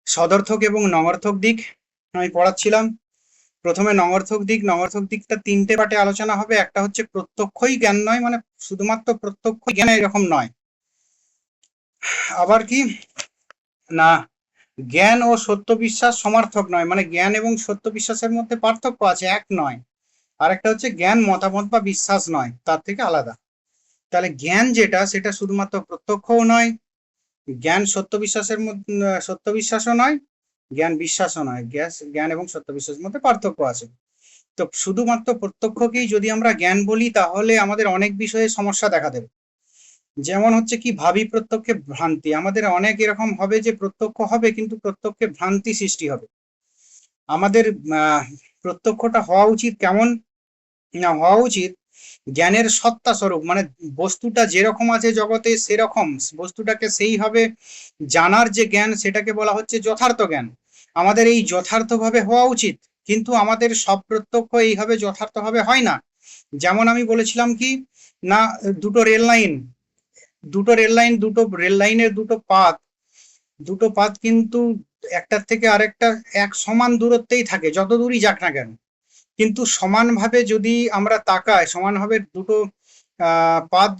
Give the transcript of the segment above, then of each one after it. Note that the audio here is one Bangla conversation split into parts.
সদর্থক এবং নঙর্থক দিক আমি পড়াচ্ছিলাম। প্রথমে নঙর্থক দিকটা তিনটে পার্টে আলোচনা হবে। একটা হচ্ছে প্রত্যক্ষই জ্ঞান নয়, মানে শুধুমাত্র প্রত্যক্ষ জ্ঞান এরকম নয়। আবার কি না, জ্ঞান ও সত্য বিশ্বাস সমার্থক নয়, মানে জ্ঞান এবং সত্য বিশ্বাসের মধ্যে পার্থক্য আছে, এক নয়। আর একটা হচ্ছে জ্ঞান মতামত বা বিশ্বাস নয়, তার থেকে আলাদা। তাহলে জ্ঞান যেটা, সেটা শুধুমাত্র প্রত্যক্ষও নয়, জ্ঞান সত্য বিশ্বাসও নয়, জ্ঞান বিশ্বাসও নয়। জ্ঞান এবং সত্য বিশ্বাসের মধ্যে পার্থক্য আছে। তো শুধুমাত্র প্রত্যক্ষকেই যদি আমরা জ্ঞান বলি, তাহলে আমাদের অনেক বিষয়ে সমস্যা দেখা দেবে। যেমন হচ্ছে কি, ভাবি প্রত্যক্ষে ভ্রান্তি। আমাদের অনেক এরকম হবে যে প্রত্যক্ষ হবে, কিন্তু প্রত্যক্ষে ভ্রান্তি সৃষ্টি হবে। আমাদের প্রত্যক্ষটা হওয়া উচিত কেমন না, হওয়া উচিত জ্ঞানের সত্তা স্বরূপ, মানে বস্তুটা যেরকম আছে জগতে সেরকম বস্তুটাকে সেইভাবে জানার যে জ্ঞান, সেটাকে বলা হচ্ছে যথার্থ জ্ঞান। আমাদের এই যথার্থভাবে হওয়া উচিত, কিন্তু আমাদের সব প্রত্যক্ষ এইভাবে যথার্থভাবে হয় না। যেমন আমি বলেছিলাম কি না, দুটো রেল লাইনের দুটো পাত কিন্তু একটার থেকে আরেকটা এক সমান দূরত্বেই থাকে, যত দূরই যাক না কেন। কিন্তু সমানভাবে যদি আমরা তাকাই, সমানভাবে দুটো পাত,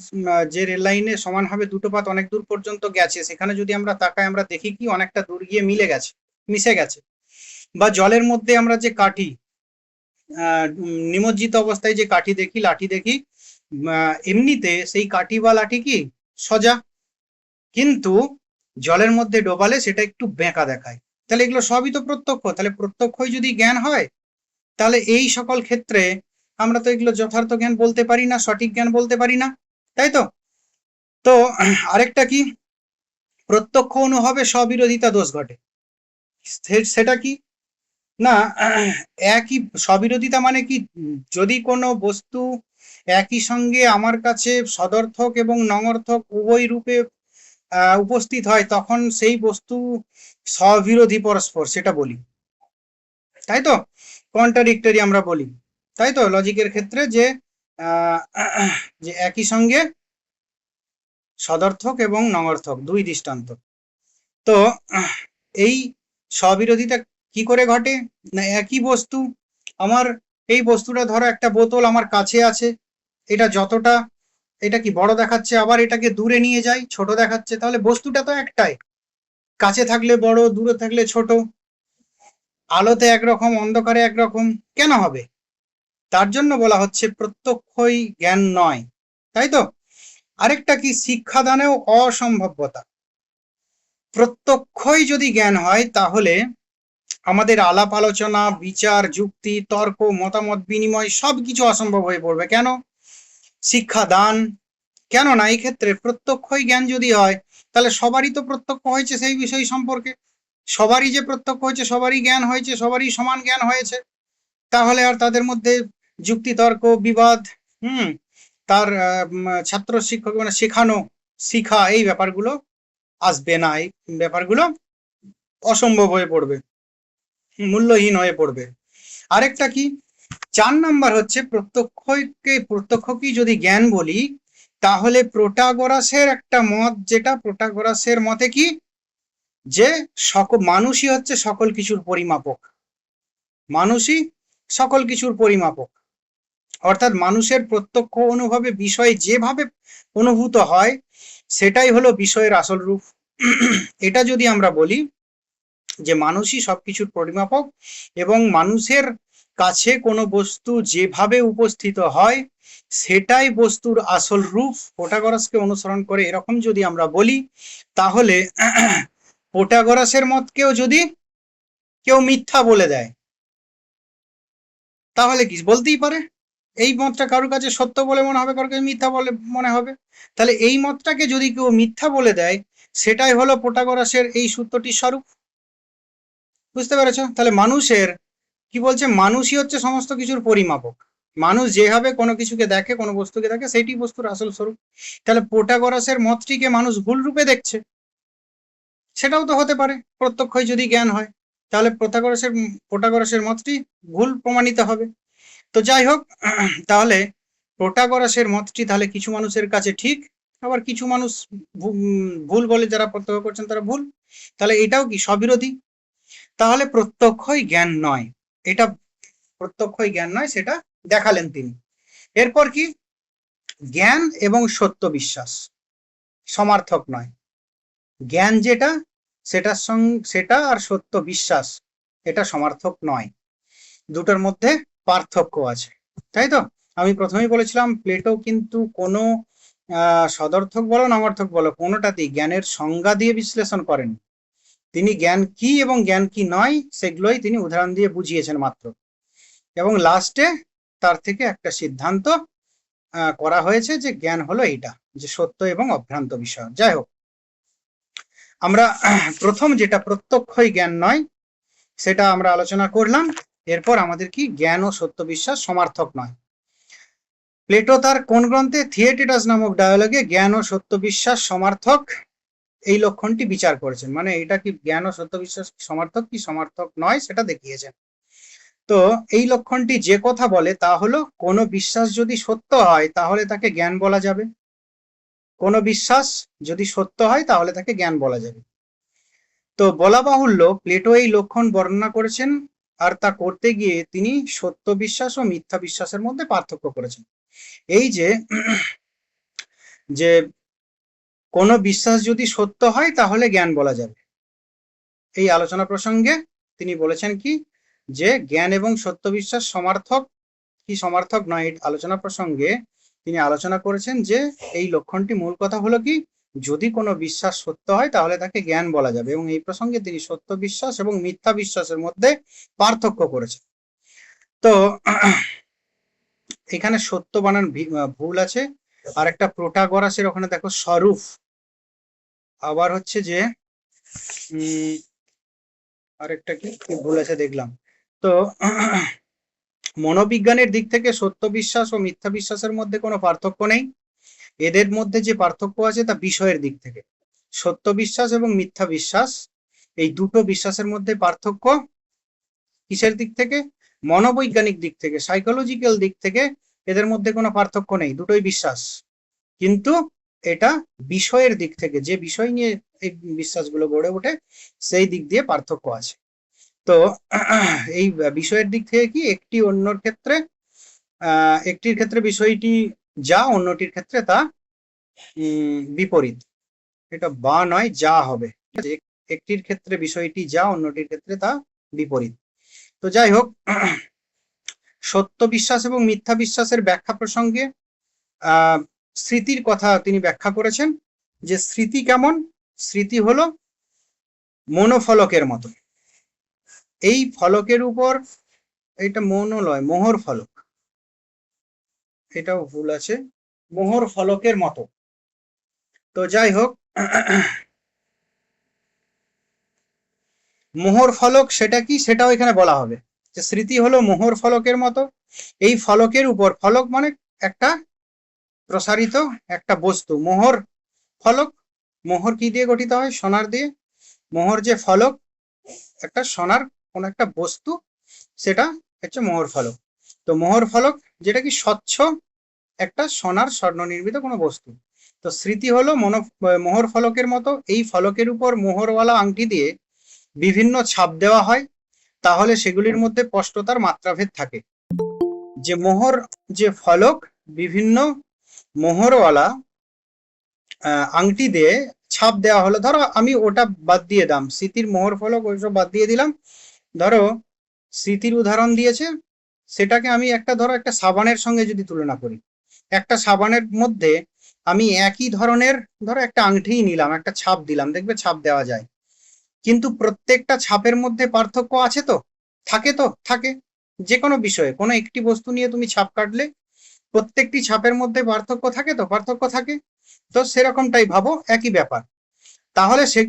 যে রেল লাইনে সমানভাবে দুটো পাত অনেক দূর পর্যন্ত গেছে, সেখানে যদি আমরা তাকাই, আমরা দেখি কি অনেকটা দূর গিয়ে মিশে গেছে। বা জলের মধ্যে আমরা যে কাঠি, নিমজ্জিত অবস্থায় যে লাঠি দেখি, এমনিতে সেই কাঠি বা লাঠি কি সোজা, কিন্তু জলের মধ্যে ডোবালে সেটা একটু বেঁকা দেখায়। তাহলে এগুলো সবই তো প্রত্যক্ষ। তাহলে প্রত্যক্ষই যদি জ্ঞান হয়, তাহলে এই সকল ক্ষেত্রে আমরা তো এগুলো যথার্থ জ্ঞান বলতে পারি না, সঠিক জ্ঞান বলতে পারি না, তাই তো? তো আরেকটা কি, প্রত্যক্ষ অনুভবে স্ববিরোধিতা দোষ ঘটে। সেটা কি না, একই স্ববিরোধিতা মানে কি, যদি কোনো বস্তু একই সঙ্গে আমার কাছে সদর্থক এবং নঙর্থক উভয় রূপে উপস্থিত হয়, তখন সেই বস্তু স্ববিরোধী পরস্পর, সেটা বলি, তাই তো? কন্ট্রাডিক্টরি আমরা বলি, তাই তো? লজিকের ক্ষেত্রে যে যে একই সঙ্গে সদর্থক এবং নঙর্থক দুই দৃষ্টান্ত। তো এই স্ববিরোধিতা কি করে ঘটে না, একই বস্তু, আমার এই বস্তুটা ধরো একটা বোতল আমার কাছে আছে, এটা কি বড় দেখাচ্ছে, আবার এটাকে দূরে নিয়ে যাই ছোট দেখাচ্ছে, তাহলে বস্তুটা তো একটাই, কাছে থাকলে বড়, দূরে থাকলে ছোট, আলোতে একরকম অন্ধকারে একরকম কেন হবে? তার জন্য বলা হচ্ছে প্রত্যক্ষই জ্ঞান নয়, তাই তো? আরেকটা কি, শিক্ষাদানেও অসম্ভবতা। প্রত্যক্ষই যদি জ্ঞান হয়, তাহলে আমাদের আলাপ আলোচনা, বিচার, যুক্তি, তর্ক, মতামত বিনিময় সবকিছু অসম্ভব হয়ে পড়বে। কেন? শিক্ষাদান। কেন না, এই ক্ষেত্রে প্রত্যক্ষই জ্ঞান যদি হয়, তাহলে সবারই তো প্রত্যক্ষ হয়েছে সেই বিষয় সম্পর্কে, সবারই যে প্রত্যক্ষ হয়েছে, সবারই জ্ঞান হয়েছে, সবারই সমান জ্ঞান হয়েছে, তাহলে আর তাদের মধ্যে যুক্তি, তর্ক, বিবাদ, তার ছাত্র শিক্ষক মানে শিখা, এই ব্যাপারগুলো আসবে না, এই ব্যাপারগুলো অসম্ভব হয়ে পড়বে, মূল্যহীন হয়ে পড়বে। আরেকটা কি, 4 নাম্বার হচ্ছে প্রত্যক্ষকেই যদি জ্ঞান বলি, তাহলে প্রোটাগোরাসের একটা মত, যেটা প্রোটাগোরাসের মতে কি, যে মানুষই হচ্ছে সকল কিছুর পরিমাপক, মানুষই সকল কিছুর পরিমাপক। অর্থাৎ মানুষের প্রত্যক্ষ অনুভবে বিষয় যেভাবে অনুভূত হয়, সেটাই হলো বিষয়ের আসল রূপ। এটা যদি আমরা বলি যে মানুষই সবকিছুর পরিমাপক, এবং মানুষের কাছে কোনো বস্তু যেভাবে উপস্থিত হয়, সেটাই বস্তুর আসল রূপ, প্রোটাগরাসকে অনুসরণ করে, এরকম যদি আমরা বলি, তাহলে প্রোটাগরাসের মতকেও যদি কেউ মিথ্যা বলে দেয়, তাহলে কি বলতেই পারে, এই মতটা কারোর কাছে সত্য বলে মনে হবে, কারোর কাছে মিথ্যা বলে মনে হবে। তাহলে এই মতটাকে যদি কেউ মিথ্যা বলে দেয়, সেটাই হলো প্রোটাগরাসের এই সূত্রটির স্বরূপ। বুঝতে পেরেছো? তাহলে মানুষের কি বলছে, মানুষই হচ্ছে সমস্ত কিছুর পরিমাপক। মানুষ যেভাবে কোনো কিছুকে দেখে, কোনো বস্তুকে দেখে, সেইটি বস্তুর আসল স্বরূপ। তাহলে প্রোটাগরাসের মতটিকে মানুষ ভুল রূপে দেখছে, সেটাও তো হতে পারে প্রত্যক্ষই যদি জ্ঞান হয়, তাহলে প্রোটাগরাসের মতটি ভুল প্রমাণিত হবে। তো যাই হোক, তাহলে প্রোটাগরাসের মতটি তাহলে কিছু মানুষের কাছে ঠিক, আবার কিছু মানুষ ভুল বলে, যারা প্রত্যক্ষ করছেন তারা ভুল। তাহলে এটাও কি স্ববিরোধী? তাহলে প্রত্যক্ষই জ্ঞান নয়, এটা প্রত্যক্ষই জ্ঞান নয়, সেটা দেখালেন তিনি। এরপর কি, জ্ঞান এবং সত্য বিশ্বাস সমার্থক নয়। জ্ঞান যেটা, সেটা আর সত্য বিশ্বাস এটা সমার্থক নয়, দুটোর মধ্যে পার্থক্য আছে, তাই তো? আমি প্রথমেই বলেছিলাম প্লেটো কিন্তু কোনো সদর্থক বলো নামার্থক বলো কোনোটাতেই জ্ঞানের সংজ্ঞা দিয়ে বিশ্লেষণ করেন। তিনি জ্ঞান কি এবং জ্ঞান কি নয় সেগুলোই তিনি উদাহরণ দিয়ে বুঝিয়েছেন মাত্র, এবং লাস্টে তার থেকে একটা সিদ্ধান্ত করা হয়েছে যে জ্ঞান হলো এইটা, যে সত্য এবং অভ্রান্ত বিষয়। যাই হোক, আমরা প্রথম যেটা প্রত্যক্ষই জ্ঞান নয় সেটা আমরা আলোচনা করলাম। এরপর আমাদের কি, জ্ঞান ও সত্য বিশ্বাস সমার্থক নয়। প্লেটো তার কোন গ্রন্থে থিয়েটিডাস নামক ডায়ালগে জ্ঞান ও সত্য বিশ্বাস সমার্থক এই লক্ষণটি বিচার করেছেন, মানে এটা কি জ্ঞান ও সত্য বিশ্বাস সমার্থক কি সমার্থক নয় সেটা দেখিয়েছেন। তো এই লক্ষণটি যে কথা বলে তা হলো, কোনো বিশ্বাস যদি সত্য হয় তাহলে তাকে জ্ঞান বলা যাবে, কোনো বিশ্বাস যদি সত্য হয় তাহলে তাকে জ্ঞান বলা যাবে। তো বলা বাহুল্য প্লেটো এই লক্ষণ বর্ণনা করেছেন, আর তা করতে গিয়ে তিনি সত্য বিশ্বাস ও মিথ্যা বিশ্বাসের মধ্যে পার্থক্য করেছেন। এই যে যে কোনো বিশ্বাস যদি সত্য হয় তাহলে জ্ঞান বলা যাবে, এই আলোচনা প্রসঙ্গে তিনি বলেছেন কি, যে জ্ঞান এবং সত্য বিশ্বাস সমার্থক কি সমার্থক নয়, আলোচনা প্রসঙ্গে তিনি আলোচনা করেছেন যে এই লক্ষণটি মূল কথা হলো কি, যদি কোনো বিশ্বাস সত্য হয় তাহলে তাকে জ্ঞান বলা যাবে, এবং এই প্রসঙ্গে তিনি সত্য বিশ্বাস এবং মিথ্যা বিশ্বাসের মধ্যে পার্থক্য করেছেন। তো এখানে সত্য বানান ভুল আছে, আর একটা প্রোটাগরাসের ওখানে দেখো স্বরূপ, আবার হচ্ছে যে আরেকটা কি ভুল আছে দেখলাম। তো মনোবিজ্ঞানের দিক থেকে সত্য বিশ্বাস ও মিথ্যা বিশ্বাসের মধ্যে কোনো পার্থক্য নেই, এদের মধ্যে যে পার্থক্য আছে তা বিষয়ের দিক থেকে। সত্য বিশ্বাস এবং মিথ্যা বিশ্বাস এই দুটো বিশ্বাসের মধ্যে পার্থক্য কিসের দিক থেকে? মনোবৈজ্ঞানিক দিক থেকে, সাইকোলজিক্যাল দিক থেকে এদের মধ্যে কোনো পার্থক্য নেই, দুটোই বিশ্বাস। কিন্তু এটা বিষয়ের দিক থেকে, যে বিষয় নিয়ে এই বিশ্বাসগুলো গড়ে ওঠে সেই দিক দিয়ে পার্থক্য আছে। তো এই বিষয়ের দিক থেকে কি, একটি অন্যর ক্ষেত্রে একটির ক্ষেত্রে বিষয়টি যা, অন্যটির ক্ষেত্রে তা বিপরীত। এটা বা নয়, যা হবে, একটির ক্ষেত্রে বিষয়টি যা, অন্যটির ক্ষেত্রে তা বিপরীত। তো যাই হোক, সত্য বিশ্বাস এবং মিথ্যা বিশ্বাসের ব্যাখ্যা প্রসঙ্গে স্মৃতির কথা তিনি ব্যাখ্যা করেছেন, যে স্মৃতি কেমন, স্মৃতি হলো মনোফলকের মতো, এই ফলকের উপর, এটা মনোলয় মোহর ফলক, এটাও ভুল আছে, মোহর ফলকের মতো। তো যাই হোক, মোহর ফলক সেটা কি, সেটাও এখানে বলা হবে, যে স্মৃতি হলো মোহর ফলকের মতো, এই ফলকের উপর, ফলক মানে একটা প্রসারিত একটা বস্তু, মোহর ফলক, মোহর কি দিয়ে গঠিত হয়, সোনার দিয়ে, মোহর যে ফলক একটা সোনার কোন একটা বস্তু, সেটা হচ্ছে মোহর ফলক। তো মোহর ফলক যেটা কি স্বচ্ছ একটা সোনার স্বর্ণ নির্মিত কোনো বস্তু। তো স্মৃতি হলো মোহর ফলকের মতো, এই ফলকের উপর মোহরওয়ালা আংটি দিয়ে বিভিন্ন ছাপ দেওয়া হয়, তাহলে সেগুলির মধ্যে স্পষ্টতার মাত্রাভেদ থাকে। যে মোহর, যে ফলক বিভিন্ন মোহরওয়ালা আংটি দিয়ে ছাপ দেওয়া হলো, ধরো আমি ওটা বাদ দিয়ে দিলাম, স্মৃতির মোহর ফলক ওইসব বাদ দিয়ে দিলাম, ধরো স্মৃতির উদাহরণ দিয়েছে, সেটাকে আমি একটা, ধরো একটা সাবানের সঙ্গে যদি তুলনা করি, একটা সাবানের মধ্যে আমি একই ধরনের, ধরো একটা আংটি নিলাম, একটা ছাপ দিলাম, দেখবে ছাপ দেওয়া যায়, কিন্তু প্রত্যেকটা ছাপের মধ্যে পার্থক্য আছে তো, থাকে তো, থাকে। যে কোনো বিষয়ে কোনো একটি বস্তু নিয়ে তুমি ছাপ কাটলে প্রত্যেকটি ছাপের মধ্যে পার্থক্য থাকে তো, পার্থক্য থাকে। তো সেরকমটাই ভাবো, একই ব্যাপার। তাহলে সে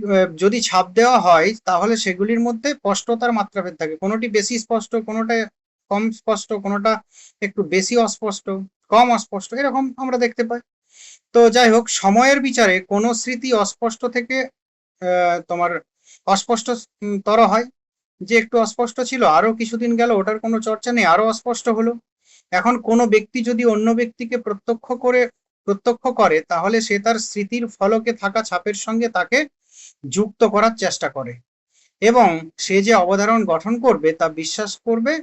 যদি ছাপ দেওয়া হয় তাহলে সেগুলির মধ্যে স্পষ্টতার মাত্রাভেদ থাকে, কোনোটি বেশি স্পষ্ট, কোনোটা কম স্পষ্ট, কোনোটা একটু বেশি অস্পষ্ট, কম অস্পষ্ট, এরকম আমরা দেখতে পাই। তো যাই হোক, সময়ের বিচারে কোনো স্মৃতি অস্পষ্ট থেকে তোমার অস্পষ্ট তর হয়, যে একটু অস্পষ্ট ছিল, আরো কিছুদিন গেল ওটার কোনো চর্চা নেই, আরো অস্পষ্ট হলো। এখন কোনো ব্যক্তি যদি অন্য ব্যক্তিকে প্রত্যক্ষ করে প্রত্যক্ষ করে তাহলে সে তার স্মৃতির ফলকে থাকা ছাপের সঙ্গে তাকে যুক্ত করার চেষ্টা করে এবং সে যে অবধারণ গঠন করবে তা বিশ্বাস করবে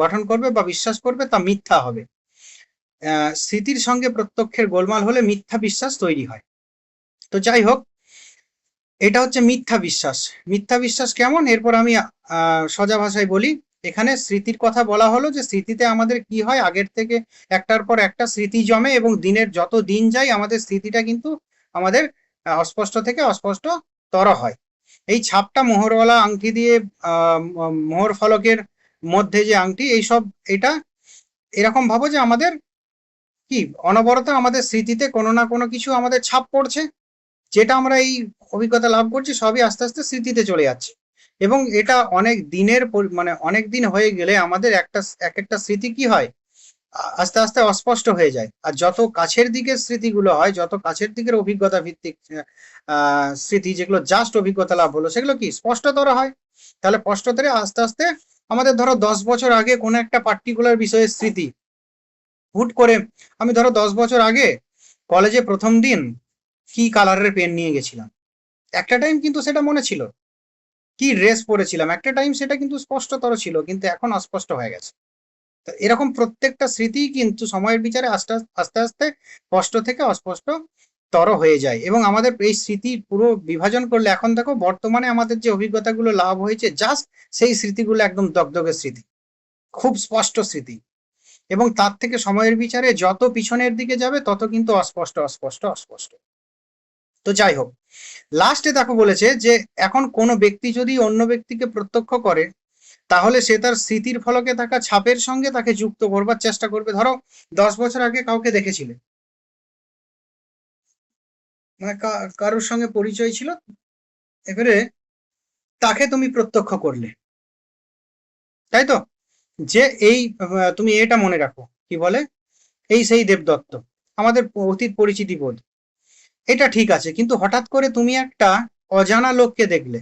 গঠন করবে বা বিশ্বাস করবে তা মিথ্যা হবে। স্মৃতির সঙ্গে প্রত্যক্ষের গোলমাল হলে মিথ্যা বিশ্বাস তৈরি হয়। তো যাই হোক, এটা হচ্ছে মিথ্যা বিশ্বাস। মিথ্যা বিশ্বাস কেমন, এরপর আমি সোজা ভাষায় বলি। এখানে স্মৃতির কথা বলা হলো যে স্মৃতিতে আমাদের কি হয়, আগের থেকে একটার পর একটা স্মৃতি জমে এবং দিনের যত দিন যায় আমাদের স্মৃতিটা কিন্তু আমাদের অস্পষ্ট থেকে অস্পষ্ট তর হয়। এই ছাপটা মোহরওয়ালা আংটি দিয়ে মোহর ফলকের মধ্যে যে আংটি, এইসব এটা এরকম ভাবো যে আমাদের কি অনবরত আমাদের স্মৃতিতে কোনো না কোনো কিছু আমাদের ছাপ পড়ছে, যেটা আমরা এই অভিজ্ঞতা লাভ করছি সবই আস্তে আস্তে স্মৃতিতে চলে যাচ্ছে এবং এটা অনেক দিনের মানে অনেক দিন হয়ে গেলে আমাদের এক একটা স্মৃতি কি হয়, আস্তে আস্তে অস্পষ্ট হয়ে যায়। আর যত কাছের দিকের স্মৃতিগুলো হয়, যত কাছের দিকের অভিজ্ঞতা ভিত্তিক স্মৃতি, যেগুলো জাস্ট অভিজ্ঞতা লাভ হলো, সেগুলো কি স্পষ্টতর হয়। তাহলে স্পষ্টতরে আস্তে আস্তে আমাদের ধরো 10 বছর আগে কোনো একটা পার্টিকুলার বিষয়ের স্মৃতি, হুট করে আমি ধরো 10 বছর আগে কলেজে প্রথম দিন কি কালারের পেন নিয়ে গেছিলাম, একটা টাইম কিন্তু সেটা মনে ছিল, কি ড্রেস পরেছিলাম একটা টাইম সেটা কিন্তু স্পষ্টতর ছিল, কিন্তু এখন অস্পষ্ট হয়ে গেছে। তো এরকম প্রত্যেকটা স্মৃতি কিন্তু সময়ের বিচারে আস্তে আস্তে আস্তে স্পষ্ট থেকে অস্পষ্ট তর হয়ে যায় এবং আমাদের এই স্মৃতি পুরো বিভাজন করলে এখন দেখো বর্তমানে আমাদের যে অভিজ্ঞতাগুলো লাভ হয়েছে জাস্ট সেই স্মৃতিগুলো একদম দগদগে স্মৃতি, খুব স্পষ্ট স্মৃতি, এবং তার থেকে সময়ের বিচারে যত পিছনের দিকে যাবে তত কিন্তু অস্পষ্ট অস্পষ্ট অস্পষ্ট। তো যাই হোক, লাস্টে দেখো বলেছে যে এখন কোনো ব্যক্তি যদি অন্য ব্যক্তিকে প্রত্যক্ষ করে তাহলে সে তার স্মৃতির ফলকে থাকা ছাপের সঙ্গে তাকে যুক্ত করবার চেষ্টা করবে। ধরো 10 বছর আগে কাউকে দেখেছিলে, মানে কারোর সঙ্গে পরিচয় ছিল, এবারে তাকে তুমি প্রত্যক্ষ করলে, তাই তো, যে এই তুমি এটা মনে রাখো, কি বলে, এই সেই দেবদত্ত, আমাদের অতীত পরিচিতি বোধ, এটা ঠিক আছে, কিন্তু হঠাৎ করে তুমি একটা অজানা লোককে দেখলে,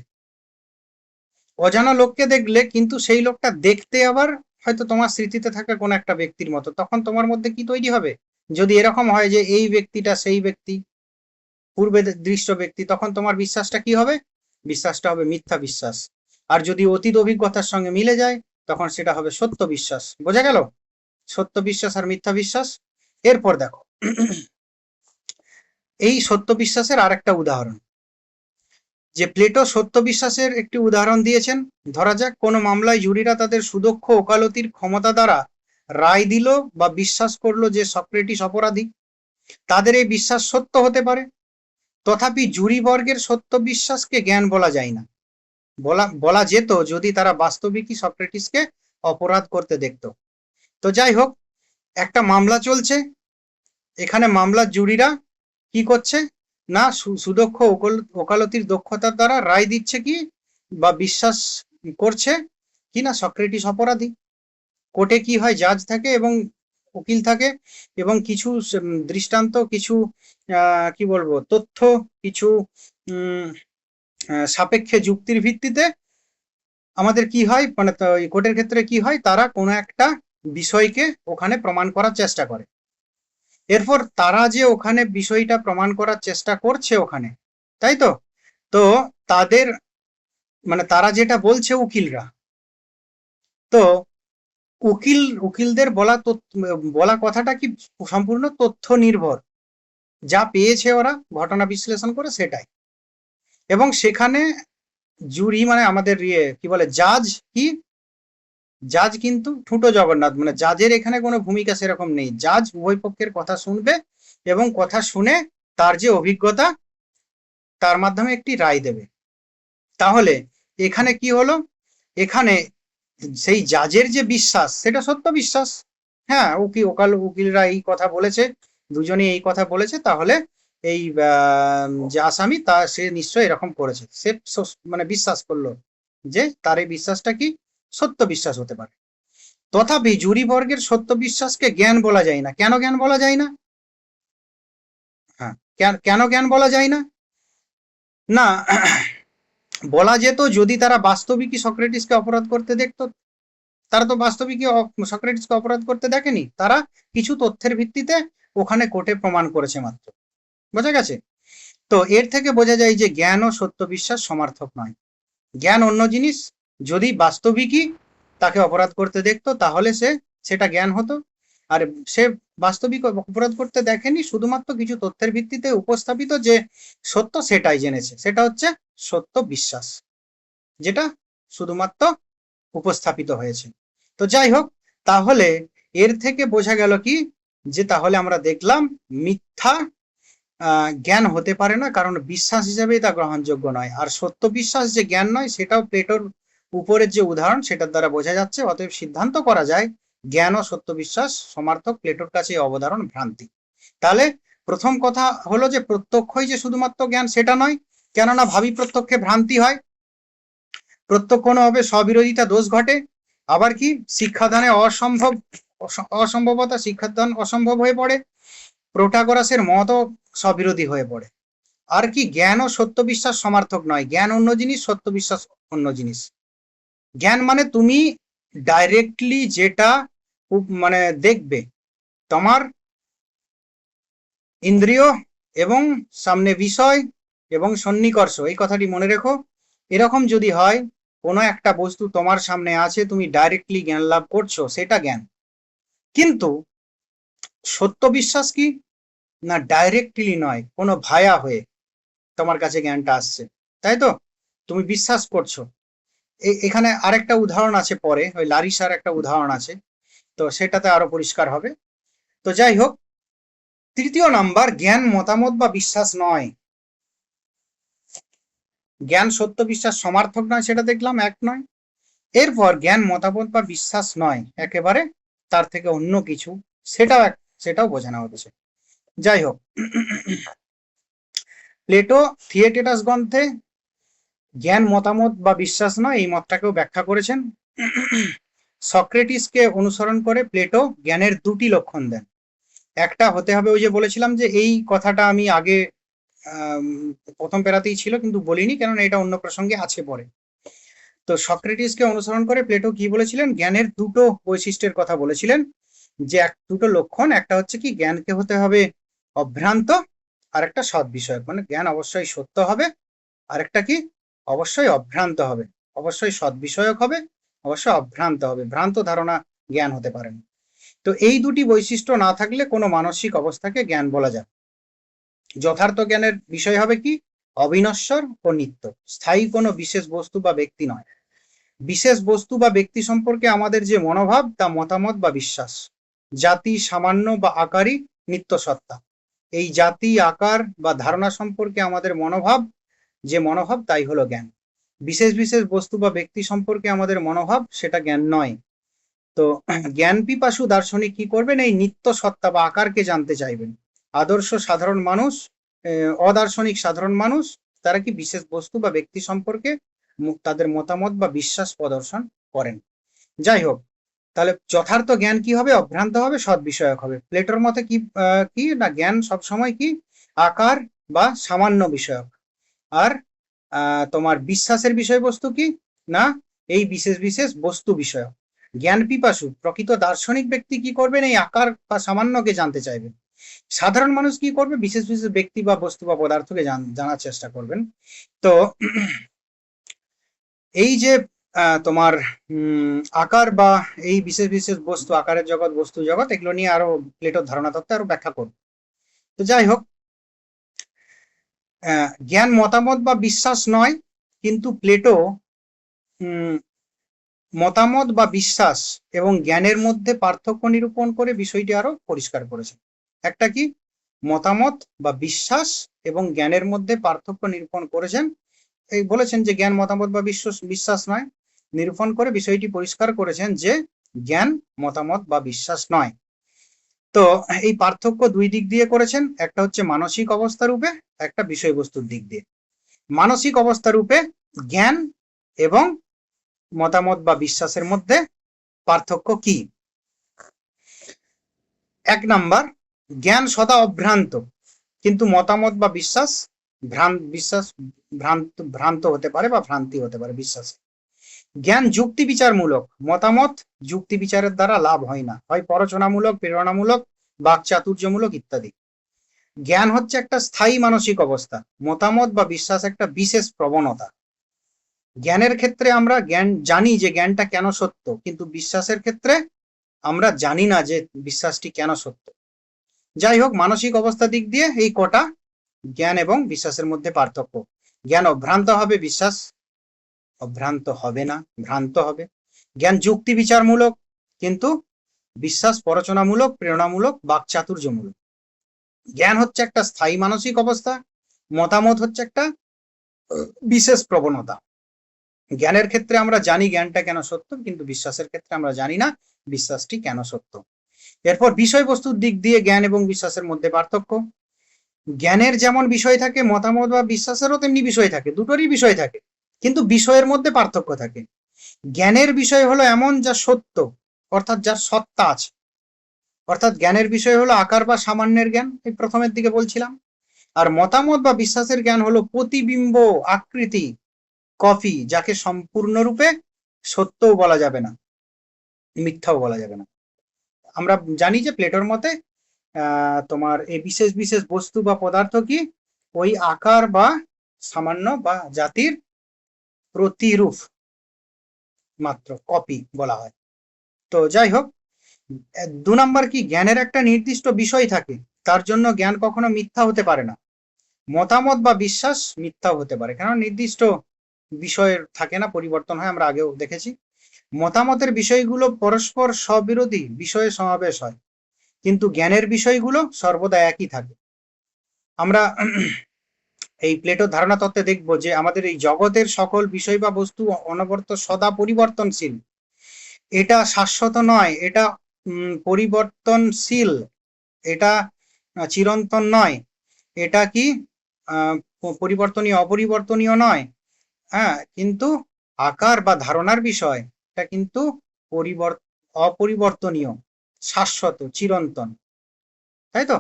অজানা লোককে দেখলে কিন্তু সেই লোকটা দেখতে আবার হয়তো তোমার স্মৃতিতে থাকা কোন একটা ব্যক্তির মতো, তখন তোমার মধ্যে কি তৈরি হবে, যদি এরকম হয় যে এই ব্যক্তিটা সেই ব্যক্তি, পূর্বে দৃষ্ট ব্যক্তি, তখন তোমার বিশ্বাসটা কি হবে, বিশ্বাসটা হবে মিথ্যা বিশ্বাস। আর যদি অতীত অভিজ্ঞতার সঙ্গে মিলে যায় তখন সেটা হবে সত্য বিশ্বাস। বোঝা গেল সত্য বিশ্বাস আর মিথ্যা বিশ্বাস। এরপর দেখো এই সত্য বিশ্বাসের আর একটা উদাহরণ, যে প্লেটো সত্য বিশ্বাসের একটি উদাহরণ দিয়েছেন। ধরা যাক কোনো মামলায় জুরিরা তাদের সুদক্ষ ওকালতির ক্ষমতা দ্বারা রায় দিল বা বিশ্বাস করলো যে সক্রেটিস অপরাধী। তাদের এই বিশ্বাস সত্য হতে পারে, তথাপি জুরি বর্গের সত্য বিশ্বাসকে জ্ঞান বলা যায় না। বলা যেত যদি তারা বাস্তবিকই সক্রেটিসকে অপরাধ করতে দেখত। তো যাই হোক, একটা মামলা চলছে, এখানে মামলার জুরিরা কি করছে না, সুদক্ষ ওকালতির দক্ষতার দ্বারা রায় দিচ্ছে কি বা বিশ্বাস করছে কি না সক্রেটিস অপরাধী। কোর্টে কি হয়, জাজ থাকে এবং উকিল থাকে এবং কিছু দৃষ্টান্ত, কিছু কি বলবো তথ্য, কিছু সাপেক্ষে যুক্তির ভিত্তিতে আমাদের কি হয়, মানে কোর্টের ক্ষেত্রে কি হয়, তারা কোনো একটা বিষয়কে ওখানে প্রমাণ করার চেষ্টা করে। এরপর তারা যে ওখানে বিষয়টা প্রমাণ করার চেষ্টা করছে ওখানে, তাই তো, তো তাদের মানে তারা যেটা বলছে উকিলরা, তো উকিলদের বলা কথাটা কি সম্পূর্ণ তথ্য নির্ভর, যা পেয়েছে ওরা ঘটনা বিশ্লেষণ করে সেটাই। এবং সেখানে জুরি মানে আমাদের কি বলে জাজ, কি জাজ কিন্তু ঠুটো জগন্নাথ, মানে জাজের এখানে কোনো ভূমিকা সেরকম নেই। জাজ উভয় পক্ষের কথা শুনবে এবং কথা শুনে তার যে অভিজ্ঞতা তার মাধ্যমে একটি রায় দেবে। তাহলে এখানে কি হলো, এখানে সেই জাজের যে বিশ্বাস সেটা সত্য বিশ্বাস। হ্যাঁ, উকিলরা এই কথা বলেছে, দুজনেই এই কথা বলেছে, তাহলে এই যে আসামি সে নিশ্চয়ই এরকম করেছে, সে মানে বিশ্বাস করলো যে তার এই বিশ্বাসটা কি সত্য বিশ্বাস হতে পারে। তথাপি জুরি বর্গের সত্য বিশ্বাসকে জ্ঞান বলা যায় না। কেন জ্ঞান বলা যায় না? হ্যাঁ, কেন জ্ঞান বলা যায় না? না, বলা যেত যদি তারা বাস্তবিকই সক্রেটিসকে অপরাধ করতে দেখতো। তারা তো বাস্তবিকই সক্রেটিসকে অপরাধ করতে দেখেনি, তারা কিছু তথ্যের ভিত্তিতে ওখানে কোর্টে প্রমাণ করেছে মাত্র। বোঝা গেছে? তো এর থেকে বোঝা যায় যে জ্ঞান ও সত্য বিশ্বাস সমার্থক নয়। জ্ঞান অন্য জিনিস, যদি বাস্তবিকই তাকে অপরাধ করতে দেখতো তাহলে সেটা জ্ঞান হতো। আর সে বাস্তবিক অপরাধ করতে দেখেনি, শুধুমাত্র কিছু তথ্যের ভিত্তিতে উপস্থাপিত যে সত্য সেটাই জেনেছে, সেটা হচ্ছে সত্য বিশ্বাস, যেটা শুধুমাত্র উপস্থাপিত হয়েছে। তো যাই হোক, তাহলে এর থেকে বোঝা গেল কি, যে তাহলে আমরা দেখলাম মিথ্যা জ্ঞান হতে পারে না, কারণ বিশ্বাস হিসেবেই তা গ্রহণযোগ্য নয়। আর সত্য বিশ্বাস যে জ্ঞান নয়, সেটাও প্লেটোর উপরের যে উদাহরণ সেটার দ্বারা বোঝা যাচ্ছে। অতএব সিদ্ধান্ত করা যায় জ্ঞান ও সত্য বিশ্বাস সমার্থক, প্লেটোর কাছে অবধারণ ভ্রান্তি। তাহলে প্রথম কথা হলো যে প্রত্যক্ষই যে শুধুমাত্র জ্ঞান সেটা নয়, কেননা ভাবী প্রত্যক্ষে ভ্রান্তি হয়, প্রত্যক্ষ হবে স্ববিরোধিতা দোষ ঘটে। আবার কি শিক্ষাদানে অসম্ভবতা, শিক্ষাদান অসম্ভব হয়ে পড়ে, প্রোটাগোরাসের মতও স্ববিরোধী হয়ে পড়ে। আর কি জ্ঞান ও সত্য বিশ্বাস সমার্থক নয়, জ্ঞান অন্য জিনিস, সত্য বিশ্বাস অন্য জিনিস। জ্ঞান মানে তুমি ডাইরেক্টলি যেটা মানে দেখবে, তোমার ইন্দ্রিয় এবং সামনে বিষয় এবং সন্নিকর্ষ, এই কথাটি মনে রেখো। এরকম যদি হয়, কোনো একটা বস্তু তোমার সামনে আছে, তুমি ডাইরেক্টলি জ্ঞান লাভ করছো, সেটা জ্ঞান। কিন্তু সত্য বিশ্বাস কি না, ডাইরেক্টলি নয়, কোনো ভায়া হয়ে তোমার কাছে জ্ঞানটা আসছে, তাই তো? তুমি বিশ্বাস করছো। এখানে আরেকটা উদাহরণ আছে পরে, ওই লারিসার একটা উদাহরণ আছে, তো সেটাতে আরো পরিষ্কার হবে। তো যাই হোক, তৃতীয় নাম্বার, জ্ঞান মতামত বা বিশ্বাস নয়। জ্ঞান সত্য বিশ্বাস সমার্থক নয়, সেটা দেখলাম, এক নয়। এরপর জ্ঞান মতামত বা বিশ্বাস নয়, একেবারে তার থেকে অন্য কিছু, সেটাও বোঝানো হচ্ছে। যাই হোক, প্লেটো থিয়েটেটাস গ্রন্থে জ্ঞান মতামত বা বিশ্বাস নয় এই মতটাকেও ব্যাখ্যা করেছেন। সক্রেটিসকে অনুসরণ করে প্লেটো জ্ঞানের দুটি লক্ষণ দেন। একটা হতে হবে, ওই যে বলেছিলাম যে এই কথাটা আমি আগে প্রথম প্যারাতেই ছিল কিন্তু বলিনি, কেননা এটা অন্য প্রসঙ্গে আছে পরে। তো সক্রেটিসকে অনুসরণ করে প্লেটো কি বলেছিলেন, জ্ঞানের দুটো বৈশিষ্ট্যের কথা বলেছিলেন, যে দুটো লক্ষণ, একটা হচ্ছে কি জ্ঞানকে হতে হবে অভ্রান্ত, আর একটা সৎ বিষয়ক, মানে জ্ঞান অবশ্যই সত্য হবে, আরেকটা কি অবশ্যই অভ্রান্ত হবে, অবশ্যই সৎ বিষয়ক হবে, অবশ্যই অভ্রান্ত হবে, ভ্রান্ত ধারণা জ্ঞান হতে পারে না। তো এই দুটি বৈশিষ্ট্য না থাকলে কোনো মানসিক অবস্থাকে জ্ঞান বলা যায়। যথার্থ জ্ঞানের বিষয় হবে কি অবিনশ্বর ও নিত্য, স্থায়ী কোনো বিশেষ বস্তু বা ব্যক্তি নয়। বিশেষ বস্তু বা ব্যক্তি সম্পর্কে আমাদের যে মনোভাব তা মতামত বা বিশ্বাস। জাতি সামান্য বা আকারই নিত্য সত্তা, এই জাতি আকার বা ধারণা সম্পর্কে আমাদের যে মনোভাব তাই হলো জ্ঞান। বিশেষ বিশেষ বস্তু বা ব্যক্তি সম্পর্কে আমাদের মনোভাব সেটা জ্ঞান নয়। তো জ্ঞান পিপাসু দার্শনিক কি করবেন, এই নিত্য সত্তা বা আকারকে জানতে চাইবেন। আদর্শ সাধারণ মানুষ, অদার্শনিক সাধারণ মানুষ, তারা কি বিশেষ বস্তু বা ব্যক্তি সম্পর্কে তাদের মতামত বা বিশ্বাস প্রদর্শন করেন। যাই হোক, তাহলে যথার্থ জ্ঞান কি হবে, অভ্রান্ত হবে, সৎ বিষয়ক হবে। প্লেটোর মতে কি না, জ্ঞান সবসময় কি আকার বা সামান্য বিষয়ক। আর তোমার বিশ্বাসের বিষয়বস্তু কি না, এই বিশেষ বিশেষ বস্তু বিষয়ক। জ্ঞান পিপাসু প্রকৃত দার্শনিক ব্যক্তি কি করবেন, এই আকার বা সামান্যকে জানতে চাইবেন। সাধারণ মানুষ কি করবে, বিশেষ বিশেষ ব্যক্তি বা বস্তু বা পদার্থকে জানার চেষ্টা করবেন। তো এই যে তোমার আকার বা এই বিশেষ বিশেষ বস্তু, আকারের জগৎ, বস্তু জগৎ, এগুলো নিয়ে আরো প্লেটোর ধারণা তত্ত্বে আরো ব্যাখ্যা করব। তো যাই হোক, জ্ঞান মতামত বা বিশ্বাস নয়, কিন্তু প্লেটো মতামত বা বিশ্বাস এবং জ্ঞানের মধ্যে পার্থক্য নিরূপণ করে বিষয়টি আরো পরিষ্কার করেছেন। একটা কি মতামত বা বিশ্বাস এবং জ্ঞানের মধ্যে পার্থক্য নিরূপণ করেছেন, এই বলেছেন যে জ্ঞান মতামত বা বিশ্বাস নয়, নিরূপণ করে বিষয়টি পরিষ্কার করেছেন যে জ্ঞান মতামত বা বিশ্বাস নয়। তো এই পার্থক্য দুই দিক দিয়ে করেছেন, একটা হচ্ছে মানসিক অবস্থা রূপে, একটা বিষয়বস্তুর দিক দিয়ে। মানসিক অবস্থা রূপে জ্ঞান এবং মতামত বা বিশ্বাসের মধ্যে পার্থক্য কি? এক নাম্বার, জ্ঞান সদা অভ্রান্ত, কিন্তু মতামত বা বিশ্বাস ভ্রান্ত হতে পারে বা ভ্রান্তি হতে পারে বিশ্বাস। জ্ঞান যুক্তি বিচারমূলক, মতামত যুক্তি বিচারের দ্বারা লাভ হয় না, হয় প্ররোচনামূলক, প্রেরণামূলক, বাকচাতুর্যমূলক ইত্যাদি। জ্ঞান হচ্ছে একটা স্থায়ী মানসিক অবস্থা, মতামত বা বিশ্বাস একটা বিশেষ প্রবণতা। জ্ঞানের ক্ষেত্রে আমরা জ্ঞান জানি যে জ্ঞানটা কেন সত্য, কিন্তু বিশ্বাসের ক্ষেত্রে আমরা জানি না যে বিশ্বাসটি কেন সত্য। যাই হোক, মানসিক অবস্থা দিক দিয়ে এই কটা জ্ঞান এবং বিশ্বাসের মধ্যে পার্থক্য। জ্ঞান অভ্রান্ত হবে, বিশ্বাস অভ্রান্ত হবে না, ভ্রান্ত হবে। জ্ঞান যুক্তি বিচারমূলক, কিন্তু বিশ্বাস পরচনামূলক, প্রেরণামূলক, বাকচাতুর্যমূলক। জ্ঞান হচ্ছে একটা স্থায়ী মানসিক অবস্থা, মতামত হচ্ছে একটা বিশেষ প্রবণতা। জ্ঞানের ক্ষেত্রে আমরা জানি জ্ঞানটা কেন সত্য, কিন্তু বিশ্বাসের ক্ষেত্রে আমরা জানি না বিশ্বাসটি কেন সত্য। এরপর বিষয়বস্তুর দিক দিয়ে জ্ঞান এবং বিশ্বাসের মধ্যে পার্থক্য। জ্ঞানের যেমন বিষয় থাকে, মতামত বা বিশ্বাসেরও তেমনি বিষয় থাকে, দুটোরই বিষয় থাকে, কিন্তু বিষয়ের মধ্যে পার্থক্য থাকে। জ্ঞানের বিষয় হলো এমন যা সত্য, অর্থাৎ যার সত্তা আছে। অর্থাৎ জ্ঞানের বিষয় হলো আকার বা সামান্যের জ্ঞান, এই প্রথমের দিকে বলছিলাম। আর মতামত বা বিশ্বাসের জ্ঞান হলো প্রতিবিম্ব, আকৃতি, কপি, যাকে সম্পূর্ণরূপে সত্যও বলা যাবে না, মিথ্যাও বলা যাবে না। আমরা জানি যে প্লেটোর মতে তোমার এই বিশেষ বিশেষ বস্তু বা পদার্থ কি ওই আকার বা সামান্য বা জাতির প্রতিরূপ মাত্র, কপি বলা হয়। তো যাই হোক, 2 নাম্বার কি, জ্ঞানের একটা নির্দিষ্ট বিষয় থাকে, তার জন্য জ্ঞান কখনো মিথ্যা হতে পারে না। মতামত বা বিশ্বাস মিথ্যাও হতে পারে, কারণ নির্দিষ্ট বিষয়ের থাকে না, পরিবর্তন হয়, আমরা আগেও দেখেছি। মতামতের বিষয়গুলো পরস্পর স্ববিরোধী বিষয়ে সমাবেশ হয়, কিন্তু জ্ঞানের বিষয়গুলো সর্বদা একই থাকে। আমরা এই প্লেটোর ধারণা তত্ত্বে দেখব যে আমাদের এই জগতের সকল বিষয় বা বস্তু অনবরত সদা পরিবর্তনশীল। এটা শাশ্বত নয়, এটা পরিবর্তনশীল, এটা চিরন্তন নয়, এটা কি পরিবর্তনীয়, অপরিবর্তনীয় নয়। হ্যাঁ, কিন্তু আকার বা ধারণার বিষয় এটা কিন্তু অপরিবর্তনীয়, শাশ্বত, চিরন্তন, তাই তো।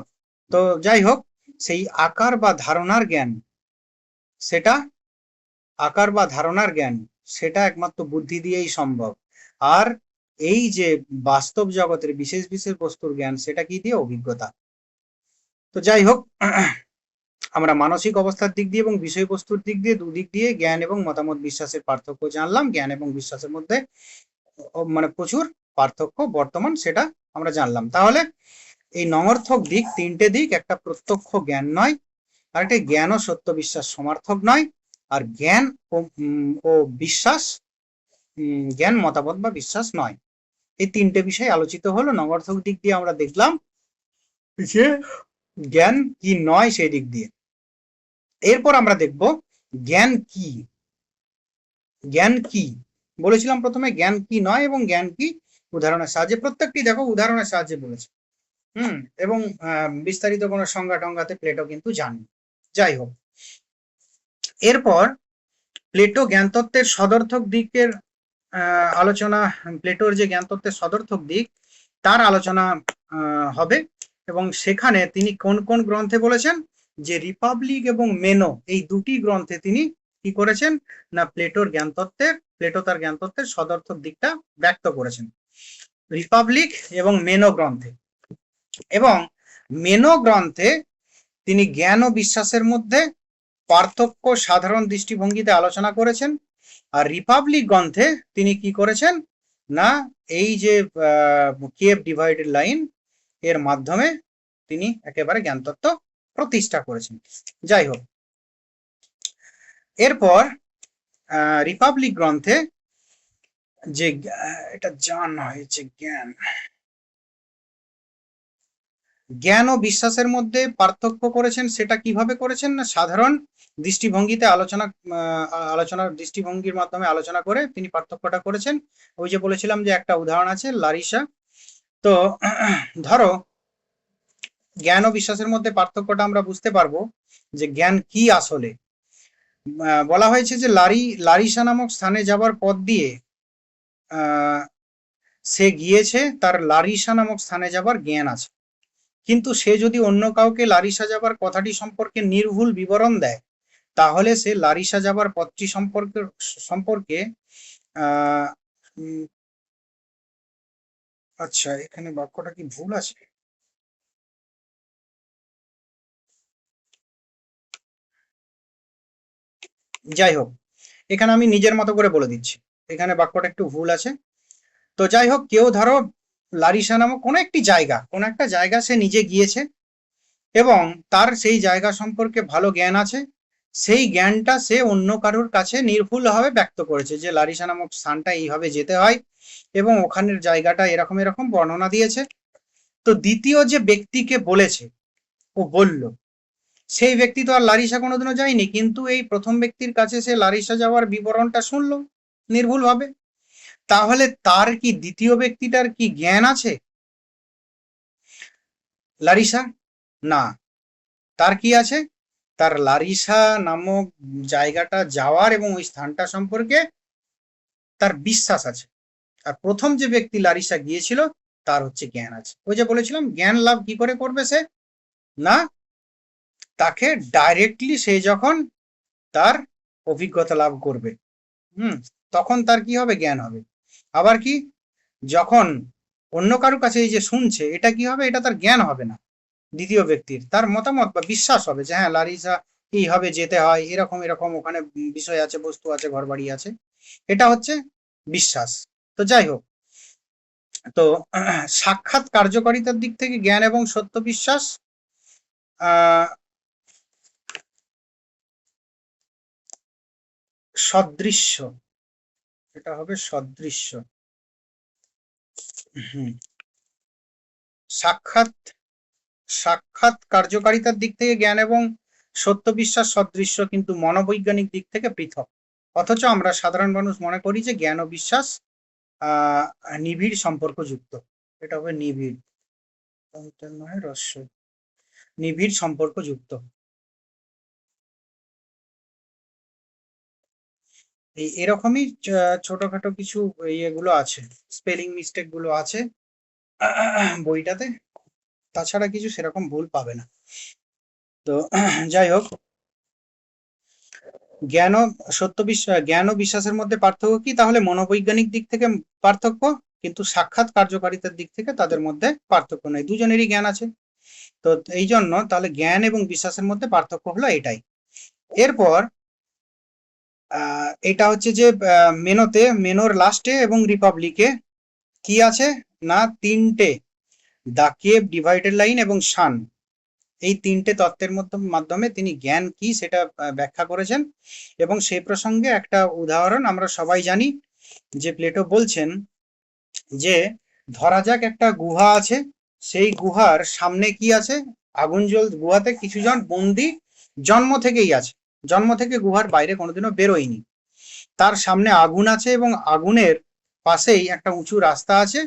তো যাই হোক, সেই আকার বা ধারণার জ্ঞান, সেটা আকার বা ধারণার জ্ঞান সেটা একমাত্র বুদ্ধি দিয়েই সম্ভব। আর এই যে বাস্তব জগতের বিশেষ বিশেষ বস্তুর জ্ঞান, সেটা কি দিয়ে, অভিজ্ঞতা। তো যাই হোক, আমরা মানসিক অবস্থার দিক দিয়ে এবং বিষয়বস্তুর দিক দিয়ে, দুদিক দিয়ে জ্ঞান এবং মতামত বিশ্বাসের পার্থক্য জানলাম। জ্ঞান এবং বিশ্বাসের মধ্যে মানে প্রচুর পার্থক্য বর্তমান, সেটা আমরা জানলাম। তাহলে এই নঙর্থক দিক, তিনটে দিক, একটা প্রত্যক্ষ জ্ঞান নয়, আর একটা জ্ঞান ও সত্য বিশ্বাস সমার্থক নয়, আর জ্ঞান ও বিশ্বাস, জ্ঞান মতামত বা বিশ্বাস নয়। এই তিনটে বিষয় আলোচিত হলো। নঙর্থক দিক দিয়ে আমরা দেখলাম যে জ্ঞান কি নয় সেই দিক দিয়ে। এরপর আমরা দেখব জ্ঞান কি। জ্ঞান কি বলেছিলাম প্রথমে, জ্ঞান কি নয় এবং জ্ঞান কি উদাহরণের সাহায্যে, প্রত্যেকটি দেখো উদাহরণের সাহায্যে বলেছে। এবং বিস্তারিত কোনো সংজ্ঞা টঙ্গাতে প্লেটো কিন্তু জানি। যাই হোক, এরপর প্লেটো জ্ঞানতত্ত্বের সদর্থক দিকের আলোচনা, প্লেটোর যে জ্ঞানতত্ত্বের সদর্থক দিক তার আলোচনা হবে। এবং সেখানে তিনি কোন কোন গ্রন্থে বলেছেন যে রিপাবলিক এবং মেনো, এই দুটি গ্রন্থে তিনি কি করেছেন না প্লেটো তার জ্ঞানতত্ত্বের সদর্থক দিকটা ব্যক্ত করেছেন রিপাবলিক এবং মেনো গ্রন্থে। এবং মেনো গ্রন্থে তিনি জ্ঞান ও বিশ্বাসের মধ্যে পার্থক্য সাধারণ দৃষ্টিভঙ্গিতে আলোচনা করেছেন। আর রিপাবলিক গ্রন্থে তিনি কি করেছেন না এই যে কেভ ডিভাইডেড লাইন এর মাধ্যমে তিনি একেবারে জ্ঞানতত্ত্ব প্রতিষ্ঠা করেছেন। যাই হোক, এরপর রিপাবলিক গ্রন্থে যে এটা জান হয়েছে জ্ঞান ও বিশ্বাসের মধ্যে পার্থক্য করেছেন, সেটা কিভাবে করেছেন না সাধারণ দৃষ্টিভঙ্গিতে আলোচনার দৃষ্টিভঙ্গির মাধ্যমে আলোচনা করে তিনি পার্থক্যটা করেছেন। ওই যে বলেছিলাম যে একটা উদাহরণ আছে, লারিসা। তো ধরো, জ্ঞান ও বিশ্বাসের মধ্যে পার্থক্যটা আমরা বুঝতে পারবো যে জ্ঞান কি আসলে। বলা হয়েছে যে লারিসা নামক স্থানে যাবার পথ দিয়ে সে গিয়েছে, তার লারিসা নামক স্থানে যাবার জ্ঞান আছে, কিন্তু সে যদি অন্য কাউকে লারিসা যাবার কথাটি সম্পর্কে নির্ভুল বিবরণ দেয়, তাহলে সে লারিসা যাবার পথটি সম্পর্কে আচ্ছা, এখানে বাক্যটা কি ভুল আছে? যাই হোক, এখানে আমি নিজের মতো করে বলে দিচ্ছি, এখানে বাক্যটা একটু ভুল আছে। তো যাই হোক, কেউ ধরো লারিসা নামক কোনো একটা জায়গা সে নিজে গিয়েছে এবং তার সেই জায়গা সম্পর্কে ভালো জ্ঞান আছে, সেই জ্ঞানটা সে অন্য কারোর কাছে নির্ভুলভাবে ব্যক্ত করেছে যে লারিসা নামক স্থানটা এইভাবে যেতে হয় এবং ওখানের জায়গাটা এরকম এরকম বর্ণনা দিয়েছে। তো দ্বিতীয় যে ব্যক্তিকে বলেছে, ও বলল, সেই ব্যক্তি তো আর লারিসা কোনোদিনও যায়নি, কিন্তু এই প্রথম ব্যক্তির কাছে সে লারিসা যাওয়ার বিবরণটা শুনলো নির্ভুলভাবে। তাহলে তার কি দ্বিতীয় ব্যক্তিটার কি জ্ঞান আছে লারিসা? না। তার কি আছে? তার লারিসা নামক জায়গাটা যাওয়ার এবং ওই স্থানটা সম্পর্কে তার বিশ্বাস আছে। আর প্রথম যে ব্যক্তি লারিসা গিয়েছিল তার হচ্ছে জ্ঞান আছে। ওই যে বলেছিলাম, জ্ঞান লাভ কি করে করবে সে? না, তাকে ডাইরেক্টলি সে যখন তার অভিজ্ঞতা লাভ করবে, তখন তার কি হবে? জ্ঞান হবে। আবার কি, যখন অন্য কারোর কাছে এই যে শুনছে, এটা কি হবে? এটা তার জ্ঞান হবে না, দ্বিতীয় ব্যক্তির তার মতামত বা বিশ্বাস হবে যে হ্যাঁ লারিসা এইভাবে যেতে হয়, এরকম এরকম ওখানে বিষয় আছে, বস্তু আছে, ঘর বাড়ি আছে, এটা হচ্ছে বিশ্বাস। তো যাই হোক, তো সাক্ষাৎ কার্যকারিতার দিক থেকে জ্ঞান এবং সত্য বিশ্বাস সদৃশ্য, এটা হবে সদৃশ্য। সাক্ষাৎ সাক্ষাৎ কার্যকারিতার দিক থেকে জ্ঞান এবং সত্য বিশ্বাস সদৃশ্য, কিন্তু মনোবৈজ্ঞানিক দিক থেকে পৃথক। অথচ আমরা সাধারণ মানুষ মনে করি যে জ্ঞান ও বিশ্বাস নিবিড় সম্পর্কযুক্ত। এটা হবে নিবিড়, নিবিড় সম্পর্কযুক্ত। এই এরকমই ছোটখাটো কিছু ইয়েগুলো আছে, স্পেলিং মিস্টেক গুলো আছে বইটাতে, তাছাড়া কিছু সেরকম ভুল পাবে না। তো যাই হোক, জ্ঞান ও বিশ্বাসের মধ্যে পার্থক্য কি? তাহলে মনোবৈজ্ঞানিক দিক থেকে পার্থক্য, কিন্তু সাক্ষাৎ কার্যকারিতার দিক থেকে তাদের মধ্যে পার্থক্য নেই, দুজনেরই জ্ঞান আছে। তো এই জন্য তাহলে জ্ঞান এবং বিশ্বাসের মধ্যে পার্থক্য হলো এটাই। এরপর এটা হচ্ছে যে মেনোর লাস্টে এবং রিপাবলিকে কি আছে না, তিনটে, দ্য কেভ, ডিভাইডেড লাইন এবং শান, এই তিনটে তত্ত্বের মাধ্যমে তিনি জ্ঞান কি সেটা ব্যাখ্যা করেছেন। এবং সেই প্রসঙ্গে একটা উদাহরণ আমরা সবাই জানি, যে প্লেটো বলছেন যে ধরা যাক একটা গুহা আছে, সেই গুহার সামনে কি আছে? আগুন গুহাতে কিছুজন বন্দি জন্ম থেকেই আছে, জন্ম থেকে গুহার বাইরে কোনোদিনও বেরোয়নি। তার সামনে আগুন আছে এবং আগুনের পাশেই একটা উঁচু রাস্তা আছে,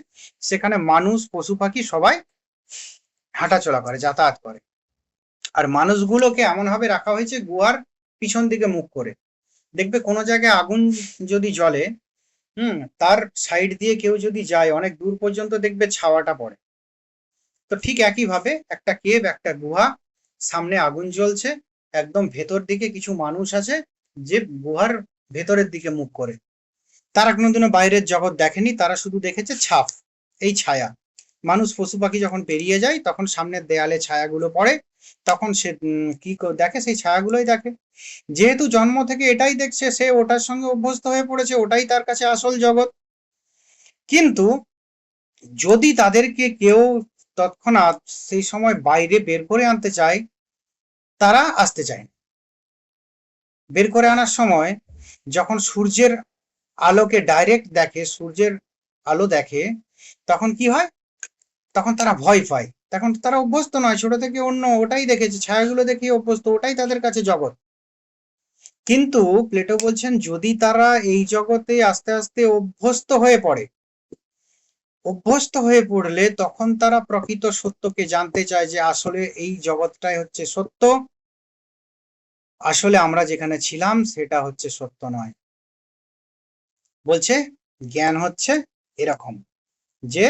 সেখানে মানুষ, পশু পাখি সবাই হাঁটাচলা করে, যাতায়াত করে। আর মানুষগুলোকে এমন ভাবে রাখা হয়েছে গুহার পিছন দিকে মুখ করে। দেখবে কোনো জায়গায় আগুন যদি জ্বলে, তার সাইড দিয়ে কেউ যদি যায়, অনেক দূর পর্যন্ত দেখবে ছাওয়াটা পড়ে। তো ঠিক একই ভাবে একটা কেভ, একটা গুহা, সামনে আগুন জ্বলছে, একদম ভেতর দিকে কিছু মানুষ আছে যে গুহার ভেতরের দিকে মুখ করে। তারা কোনোদিনও বাইরের জগৎ দেখেনি, তারা শুধু দেখেছে ছাপ, এই ছায়া। মানুষ, পশু পাখি যখন পেরিয়ে যায় তখন সামনের দেয়ালে ছায়াগুলো পড়ে, তখন সে কি দেখে? সেই ছায়াগুলোই দেখে। যেহেতু জন্ম থেকে এটাই দেখছে, সে ওটার সঙ্গে অভ্যস্ত হয়ে পড়েছে, ওটাই তার কাছে আসল জগৎ। কিন্তু যদি তাদেরকে কেউ তৎক্ষণাৎ সেই সময় বাইরে বের করে আনতে চায়, তারা আসতে চায় না। বের করে আনার সময় যখন সূর্যের আলোকে ডাইরেক্ট দেখে, সূর্যের আলো দেখে, তখন কি হয়? তখন তারা ভয় পায়, তখন তারা অভ্যস্ত নয়, ছোট থেকে অন্য ওটাই দেখেছে, ছায়াগুলো দেখে অভ্যস্ত, ওটাই তাদের কাছে জগৎ। কিন্তু প্লেটো বলছেন যদি তারা এই জগতে আস্তে আস্তে অভ্যস্ত হয়ে পড়ে, অভ্যস্ত হয়ে পড়লে তখন তারা প্রকৃত সত্যকে জানতে চায়, যে আসলে এই জগৎটাই হচ্ছে সত্য, আসলে আমরা যেখানে ছিলাম সেটা হচ্ছে সত্য নয়। বলছে জ্ঞান হচ্ছে এরকম, যে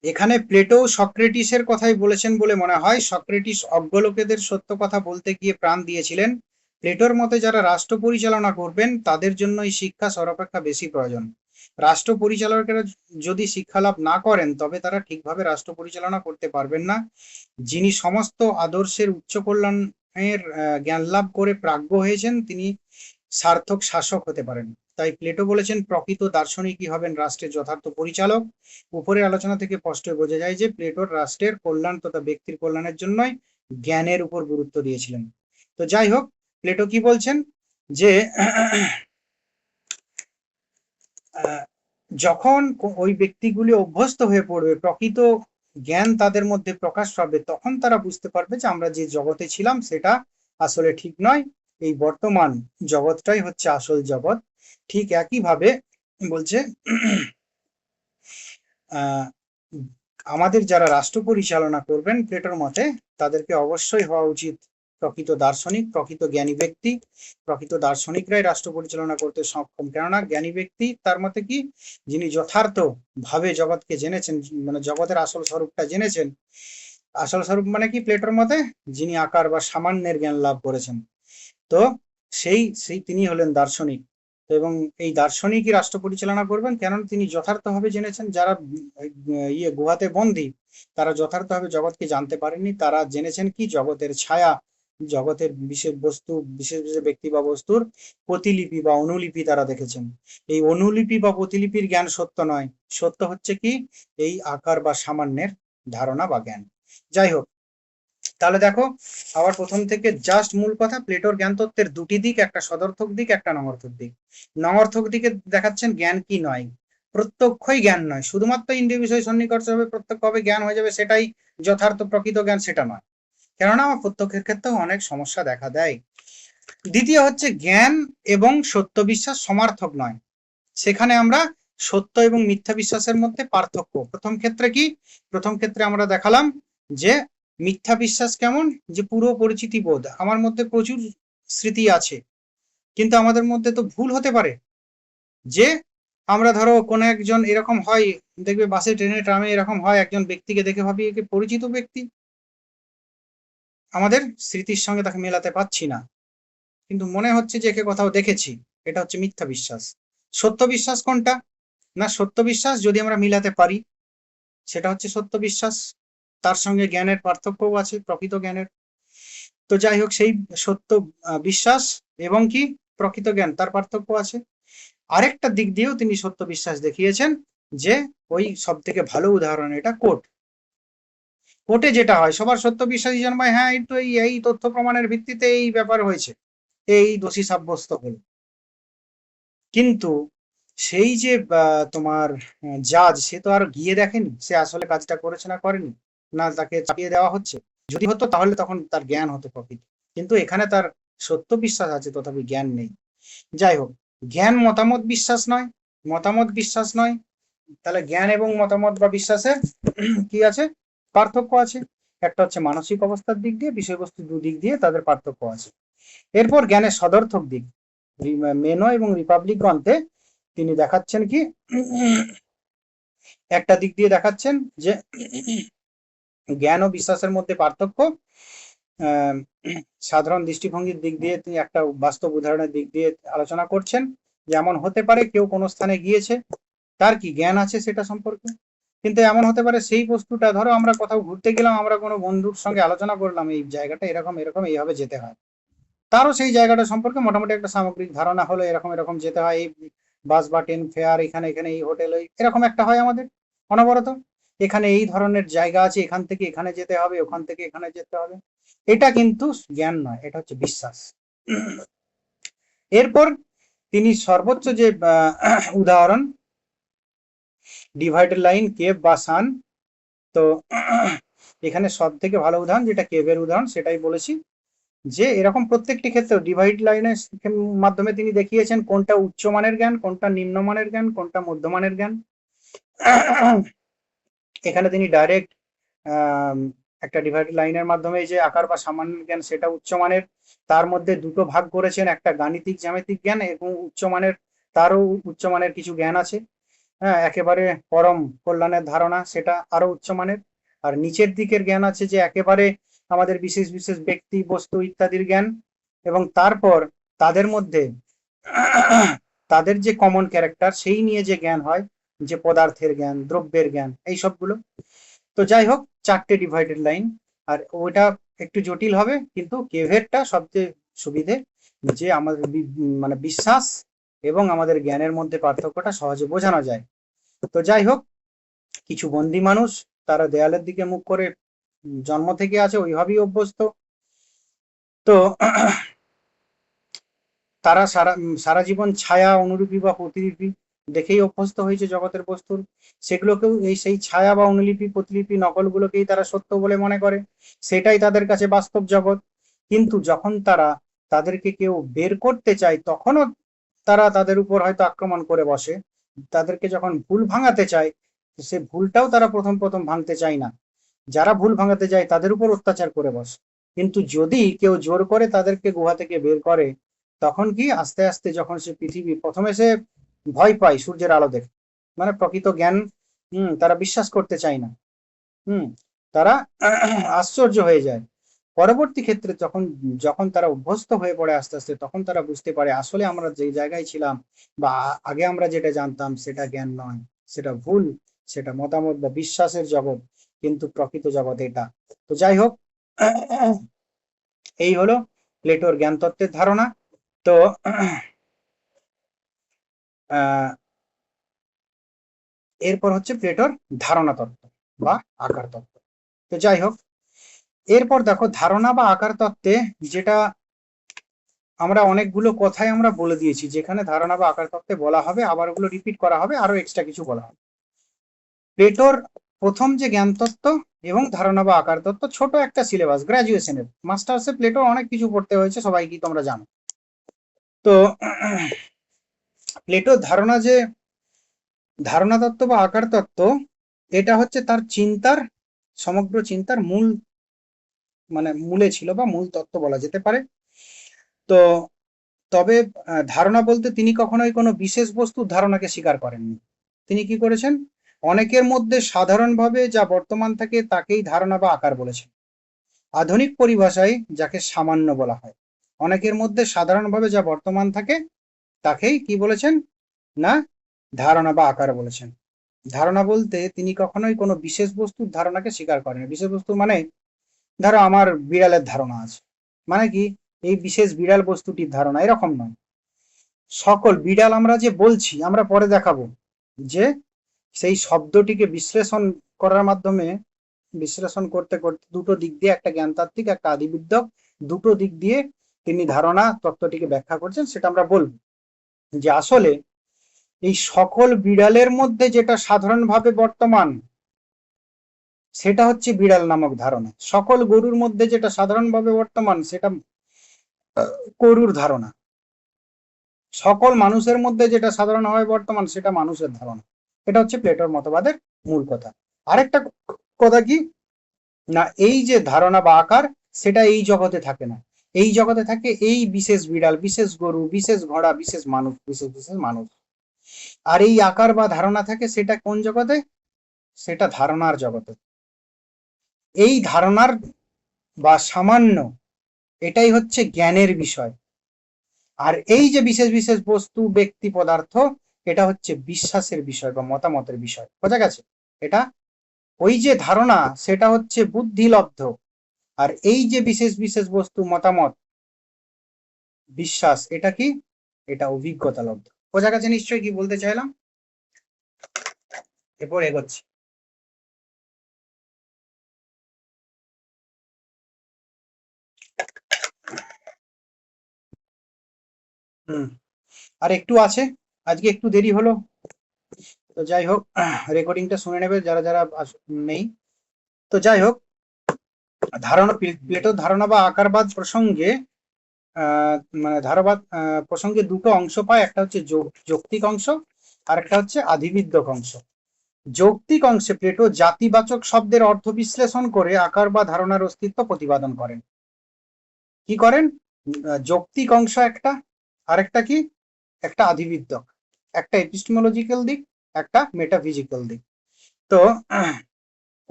এখানে প্লেটো সক্রেটিসের কথাই বলেছেন বলে মনে হয়। সক্রেটিস অজ্ঞ লোকেদের সত্য কথা বলতে গিয়ে প্রাণ দিয়েছিলেন। প্লেটোর মতে যারা রাষ্ট্র পরিচালনা করবেন তাদের জন্য এই শিক্ষা সর্বাপেক্ষা বেশি প্রয়োজন। রাষ্ট্র পরিচালকেরা যদি শিক্ষা লাভ না করেন তবে তারা ঠিকভাবে রাষ্ট্র পরিচালনা করতে পারবেন না। যিনি সমস্ত আদর্শের উচ্চ কল্যাণের জ্ঞান লাভ করে প্রাজ্ঞ হয়েছেন তিনি সার্থক শাসক হতে পারেন। তাই প্লেটো বলেছেন প্রকৃত দার্শনিকই হবেন রাষ্ট্রের যথার্থ পরিচালক। উপরের আলোচনা থেকে স্পষ্টই বোঝা যায় যে প্লেটোর রাষ্ট্রের কল্যাণ তথা ব্যক্তির কল্যাণের জন্যই জ্ঞানের উপর গুরুত্ব দিয়েছিলেন। তো যাই হোক, প্লেটো কি বলছেন যে যখন ওই ব্যক্তিগুলি অভ্যস্ত হয়ে পড়বে, প্রকৃত জ্ঞান তাদের মধ্যে প্রকাশ পাবে, তখন তারা বুঝতে পারবে যে আমরা যে জগতে ছিলাম সেটা আসলে ঠিক নয়, এই বর্তমান জগৎটাই হচ্ছে আসল জগৎ। ঠিক একইভাবে বলছে আমাদের যারা রাষ্ট্র পরিচালনা করবেন প্লেটোর মতে তাদেরকে অবশ্যই হওয়া উচিত প্রকৃত দার্শনিক, প্রকৃত জ্ঞানী ব্যক্তি। প্রকৃত দার্শনিকরাই রাষ্ট্র পরিচালনা করতে সক্ষম, কেননা জ্ঞানী ব্যক্তি তার মতে কি, যিনি যথার্থ ভাবে জগৎকে জেনেছেন, মানে জগতের আসল স্বরূপটা জেনেছেন। আসল স্বরূপ মানে কি প্লেটোর মতে, যিনি আকার বা সামান্যের জ্ঞান লাভ করেছেন। তো সেই সেই তিনি হলেন দার্শনিক। এবং এই দার্শনিকই রাষ্ট্র পরিচালনা করবেন, কেননা তিনি যথার্থভাবে জেনেছেন। যারা গুহাতে বন্দী, তারা যথার্থভাবে জগৎকে জানতে পারেননি। তারা জেনেছেন কি, জগতের ছায়া, জগতের বিশেষ বস্তু, বিশেষ বিশেষ ব্যক্তি বা বস্তুর প্রতিলিপি বা অনুলিপি তারা দেখেছেন। এই অনুলিপি বা প্রতিলিপির জ্ঞান সত্য নয়, সত্য হচ্ছে কি এই আকার বা সামান্যের ধারণা বা জ্ঞান। যাই হোক, তাহলে দেখো আবার প্রথম থেকে জাস্ট মূল কথা, প্লেটোর জ্ঞান তত্ত্বের দুটি দিক, একটা সদর্থক দিক, একটা নঙর্থক দিক। নঙর্থক দিকে দেখাচ্ছেন জ্ঞান কি নয়, প্রত্যক্ষই জ্ঞান নয়, শুধুমাত্র ইন্দ্রিয় বিষয় সন্নিকর্ষ হবে প্রত্যক্ষ হবে জ্ঞান হয়ে যাবে, সেটাই যথার্থ প্রকৃত জ্ঞান, সেটা নয়। কেননা আমার প্রত্যক্ষের ক্ষেত্রেও অনেক সমস্যা দেখা দেয়। দ্বিতীয় হচ্ছে জ্ঞান এবং সত্য বিশ্বাস সমার্থক নয়, সেখানে আমরা সত্য এবং মিথ্যা বিশ্বাসের মধ্যে পার্থক্য। প্রথম ক্ষেত্রে কি, প্রথম ক্ষেত্রে আমরা দেখালাম যে মিথ্যা বিশ্বাস কেমন, যে পুরো পরিচিতি বোধ, আমার মধ্যে প্রচুর স্মৃতি আছে, কিন্তু আমাদের মধ্যে তো ভুল হতে পারে। যে আমরা ধরো কোনো একজন এরকম হয়, দেখবে বাসে ট্রেনে ট্রামে এরকম হয়, একজন ব্যক্তিকে দেখে ভাবি একে পরিচিত ব্যক্তি, আমাদের স্মৃতির সঙ্গে তাকে মেলাতে পারছি না, কিন্তু মনে হচ্ছে যে একে কোথাও দেখেছি। এটা হচ্ছে মিথ্যা বিশ্বাস। সত্য বিশ্বাস কোনটা, না সত্য বিশ্বাস যদি আমরা মিলাতে পারি সেটা হচ্ছে সত্য বিশ্বাস, তার সঙ্গে জ্ঞানের পার্থক্যও আছে, প্রকৃত জ্ঞানের। তো যাই হোক, সেই সত্য বিশ্বাস এবং কি প্রকৃত জ্ঞান তার পার্থক্য আছে। আরেকটা দিক দিয়েও তিনি সত্য বিশ্বাস দেখিয়েছেন, যে ওই সব থেকে ভালো উদাহরণ এটা কোর্ট। কোর্টে যেটা হয়, সবার সত্য বিশ্বাসী জন্মায়, হ্যাঁ এই তো এই তথ্য প্রমাণের ভিত্তিতে এই ব্যাপার হয়েছে, এই দোষী সাব্যস্ত হল। কিন্তু সেই যে তোমার জাজ, সে তো আর গিয়ে দেখেনি সে আসলে কাজটা করেছে না করেনি, না তাকে চাপিয়ে দেওয়া হচ্ছে। যদি হতো তাহলে তখন তার জ্ঞান হতো প্রকৃত, কিন্তু এখানে তার সত্য বিশ্বাস আছে তথাপি জ্ঞান নেই। যাই হোক, জ্ঞান মতামত বিশ্বাস নয়, মতামত বিশ্বাস নয়। তাহলে জ্ঞান এবং মতামত বা বিশ্বাসের কি আছে, পার্থক্য আছে। একটা হচ্ছে মানসিক অবস্থার দিক দিয়ে, বিষয়বস্তু দুদিক দিয়ে তাদের পার্থক্য আছে। এরপর জ্ঞানের সদর্থক দিক, মেনো এবং রিপাবলিক গ্রন্থে তিনি দেখাচ্ছেন কি, একটা দিক দিয়ে দেখাচ্ছেন যে জ্ঞান ও বিশ্বাসের মধ্যে পার্থক্য, সাধারণ দৃষ্টিভঙ্গির দিক দিয়ে তিনি একটা বাস্তব উদাহরণের দিক দিয়ে আলোচনা করছেন। যেমন হতে পারে কেউ কোনো স্থানে গিয়েছে, তার কি জ্ঞান আছে সেটা সম্পর্কে, কিন্তু এমন হতে পারে সেই বস্তুটা, ধরো আমরা কোথাও ঘুরতে গেলাম, আমরা কোনো বন্ধুর সঙ্গে আলোচনা করলাম এই জায়গাটা এরকম এরকম এইভাবে যেতে হয়, তারও সেই জায়গাটা সম্পর্কে মোটামুটি একটা সামগ্রিক ধারণা হলো, এরকম এরকম যেতে হয়, এই বাস বা ট্রেন ফেয়ার, এখানে এখানে এই হোটেল, এরকম একটা হয় আমাদের অনবরত, এখানে এই ধরনের জায়গা আছে, এখান থেকে এখানে যেতে হবে, ওখান থেকে এখানে যেতে হবে। এটা কিন্তু জ্ঞান নয়, এটা হচ্ছে বিশ্বাস। এরপর তিনি সর্বোচ্চ যে উদাহরণ, ডিভাইডেড লাইন, কেভ বা সান। তো এখানে সব থেকে ভালো উদাহরণ যেটা কেভের উদাহরণ, সেটাই বলেছি, যে এরকম প্রত্যেকটি ক্ষেত্রে ডিভাইড লাইনের মাধ্যমে তিনি দেখিয়েছেন কোনটা উচ্চমানের জ্ঞান, কোনটা নিম্নমানের জ্ঞান, কোনটা মধ্যমানের জ্ঞান। এখানে তিনি ডাইরেক্ট একটা ডিভাইড লাইনের মাধ্যমে যে আকার বা সামান্য জ্ঞান সেটা উচ্চমানের, তার মধ্যে দুটো ভাগ করেছেন, একটা গাণিতিক জ্যামিতিক জ্ঞান এবং উচ্চমানের, তারও উচ্চমানের কিছু জ্ঞান আছে। হ্যাঁ, একেবারে পরম কল্যাণের ধারণা, সেটা আরো উচ্চমানের। আর নিচের দিকের জ্ঞান আছে যে একেবারে আমাদের বিশেষ বিশেষ ব্যক্তি বস্তু ইত্যাদির জ্ঞান। এবং তারপর তাদের মধ্যে তাদের যে কমন ক্যারেক্টার সেই নিয়ে যে জ্ঞান হয়, যে পদার্থের জ্ঞান, দ্রব্যের জ্ঞান, এই সবগুলো। তো যাই হোক, 4টে ডিভাইডেড লাইন। আর ওইটা একটু জটিল হবে, কিন্তু কেভেরটা সবচেয়ে সুবিধে, যে আমাদের মানে বিশ্বাস এবং আমাদের জ্ঞানের মধ্যে পার্থক্যটা সহজে বোঝানো যায়। তো যাই হোক, কিছু বন্দি মানুষ, তারা দেয়ালের দিকে মুখ করে জন্ম থেকে আছে, ওইভাবেই অভ্যস্ত। তো তারা সারা জীবন ছায়া, অনুলিপি বা প্রতিলিপি দেখেই অভ্যস্ত হয়েছে জগতের বস্তুর। সেগুলোকেও সেই ছায়া বা অনুলিপি, প্রতিলিপি, নকলগুলোকেই তারা সত্য বলে মনে করে, সেটাই তাদের কাছে বাস্তব জগৎ। কিন্তু যখন তাদেরকে কেউ বের করতে চায়, তখনও তারা তাদের উপর হয়তো আক্রমণ করে বসে। তাদেরকে যখন ভুল ভাঙাতে চায়, সে ভুলটাও তারা প্রথম প্রথম ভাঙতে চায় না। যারা ভুল ভাঙাতে যায় তাদের উপর অত্যাচার করে বসে। কিন্তু যদি কেউ জোর করে তাদেরকে গুহা থেকে বের করে, তখন কি আস্তে আস্তে যখন সে পৃথিবী, প্রথমে সে ভয় পায় সূর্যের আলো দেখে, মানে প্রকৃত জ্ঞান তারা বিশ্বাস করতে চায় না। তারা আশ্চর্য হয়ে যায়। পরবর্তী ক্ষেত্রে যখন যখন তারা অভ্যস্ত হয়ে পড়ে আস্তে আস্তে, তখন তারা বুঝতে পারে আসলে আমরা যে জায়গায় ছিলাম বা আগে আমরা যেটা জানতাম সেটা জ্ঞান নয়, সেটা ভুল, সেটা মতামত বা বিশ্বাসের জগৎ, কিন্তু প্রকৃত জগৎ এটা। তো যাই হোক, এই হলো প্লেটোর জ্ঞান তত্ত্বের ধারণা। তো এরপর হচ্ছে প্লেটোর ধারণা তত্ত্ব বা আকার তত্ত্ব। তো যাই হোক, এরপর দেখো ধারণা বা আকার তত্ত্বে যেটা আমরা অনেকগুলো কথাই আমরা বলে দিয়েছি, যেখানে ধারণা বা আকার তত্ত্বে বলা হবে, আবার ওগুলো রিপিট করা হবে, আরো এক্সট্রা কিছু বলা হবে। প্লেটোর প্রথম যে জ্ঞান তত্ত্ব এবং ধারণা বা আকার তত্ত্ব, ছোট একটা সিলেবাস, গ্রাজুয়েশনের মাস্টার্সে প্লেটোর অনেক কিছু পড়তে হয়েছে, সবাই কি তোমরা জানো। তো প্লেটোর ধারণা তত্ত্ব বা আকার তত্ত্ব, এটা হচ্ছে তার চিন্তার, সমগ্র চিন্তার মূল, মানে মূলে ছিল বা মূল তত্ত্ব বলা যেতে পারে। তো তবে ধারণা বলতে তিনি কখনোই কোনো বিশেষ বস্তুর ধারণাকে স্বীকার করেননি। তিনি কি করেছেন, অনেকের মধ্যে সাধারণভাবে যা বর্তমান থাকে তাকেই ধারণা বা আকার বলেছেন। আধুনিক পরিভাষায় যাকে সামান্য বলা হয়। অনেকের মধ্যে সাধারণভাবে যা বর্তমান থাকে তাকেই কি বলেছেন না, ধারণা বা আকার বলেছেন। ধারণা বলতে তিনি কখনোই কোনো বিশেষ বস্তুর ধারণাকে স্বীকার করেন। বিশেষ বস্তু মানে, ধরো আমার বিড়ালের ধারণা আছে, মানে কি এই বিশেষ বিড়াল বস্তুটির ধারণা, এরকম নয়। সকল বিড়াল আমরা যে বলছি, আমরা পরে দেখাবো যে সেই শব্দটিকে বিশ্লেষণ করার মাধ্যমে, বিশ্লেষণ করতে করতে দুটো দিক দিয়ে, একটা জ্ঞানতাত্ত্বিক, একটা আদিবিদ্যক, দুটো দিক দিয়ে তিনি ধারণা তত্ত্বটিকে ব্যাখ্যা করছেন, সেটা আমরা বলবো। যে আসলে এই সকল বিড়ালের মধ্যে যেটা সাধারণভাবে বর্তমান, সেটা হচ্ছে বিড়াল নামক ধারণা। সকল গরুর মধ্যে যেটা সাধারণভাবে বর্তমান, সেটা গরুর ধারণা। সকল মানুষের মধ্যে যেটা সাধারণভাবে বর্তমান, সেটা মানুষের ধারণা। এটা হচ্ছে প্লেটোর মতবাদের মূল কথা। আরেকটা কথা কি না, এই যে ধারণা বা আকার, সেটা এই জগতে থাকে না। এই জগতে থাকে এই বিশেষ বিড়াল, বিশেষ গরু, বিশেষ ঘোড়া, বিশেষ মানুষ, বিশেষ বিশেষ মানুষ। আর এই আকার বা ধারণা থাকে সেটা কোন জগতে, সেটা ধারণার জগতে। এই ধারণার বা সামান্য, এটাই হচ্ছে জ্ঞানের বিষয়। আর এই যে বিশেষ বিশেষ বস্তু, ব্যক্তি, পদার্থ, এটা হচ্ছে বিশ্বাসের বিষয় বা মতামতের বিষয়। বোঝা গেছে? এটা ওই যে ধারণা, সেটা হচ্ছে বুদ্ধিলব্ধ, আর এই যে বিশেষ বিশেষ বস্তু, মতামত, বিশ্বাস, এটা কি, এটা অভিজ্ঞতা লব্ধ। বোঝা গেছে নিশ্চয়ই কি বলতে চাইলাম? এরপর এগোচ্ছি। আর একটু আছে, আজকে একটু দেরি হলো, তো যাই হোক, রেকর্ডিংটা শুনে নেবে যারা যারা নেই। তো যাই হোক, ধারণা, প্লেটোর ধারণা বা আকারবাদ প্রসঙ্গে, মানে ধারবাদ প্রসঙ্গে দুটো অংশ পায়, একটা হচ্ছে যৌক্তিক অংশ, আর একটা হচ্ছে আধিবিদ্যক অংশ। যৌক্তিক অংশে প্লেটো জাতিবাচক শব্দের অর্থ বিশ্লেষণ করে আকার বা ধারণার অস্তিত্ব প্রতিপাদন করেন। কি করেন? যৌক্তিক অংশ একটা, আরেকটা কি, একটা আধিবিদ্যক, একটা এপিস্টেমোলজিক্যাল দিক, একটা মেটাফিজিক্যাল দিক। তো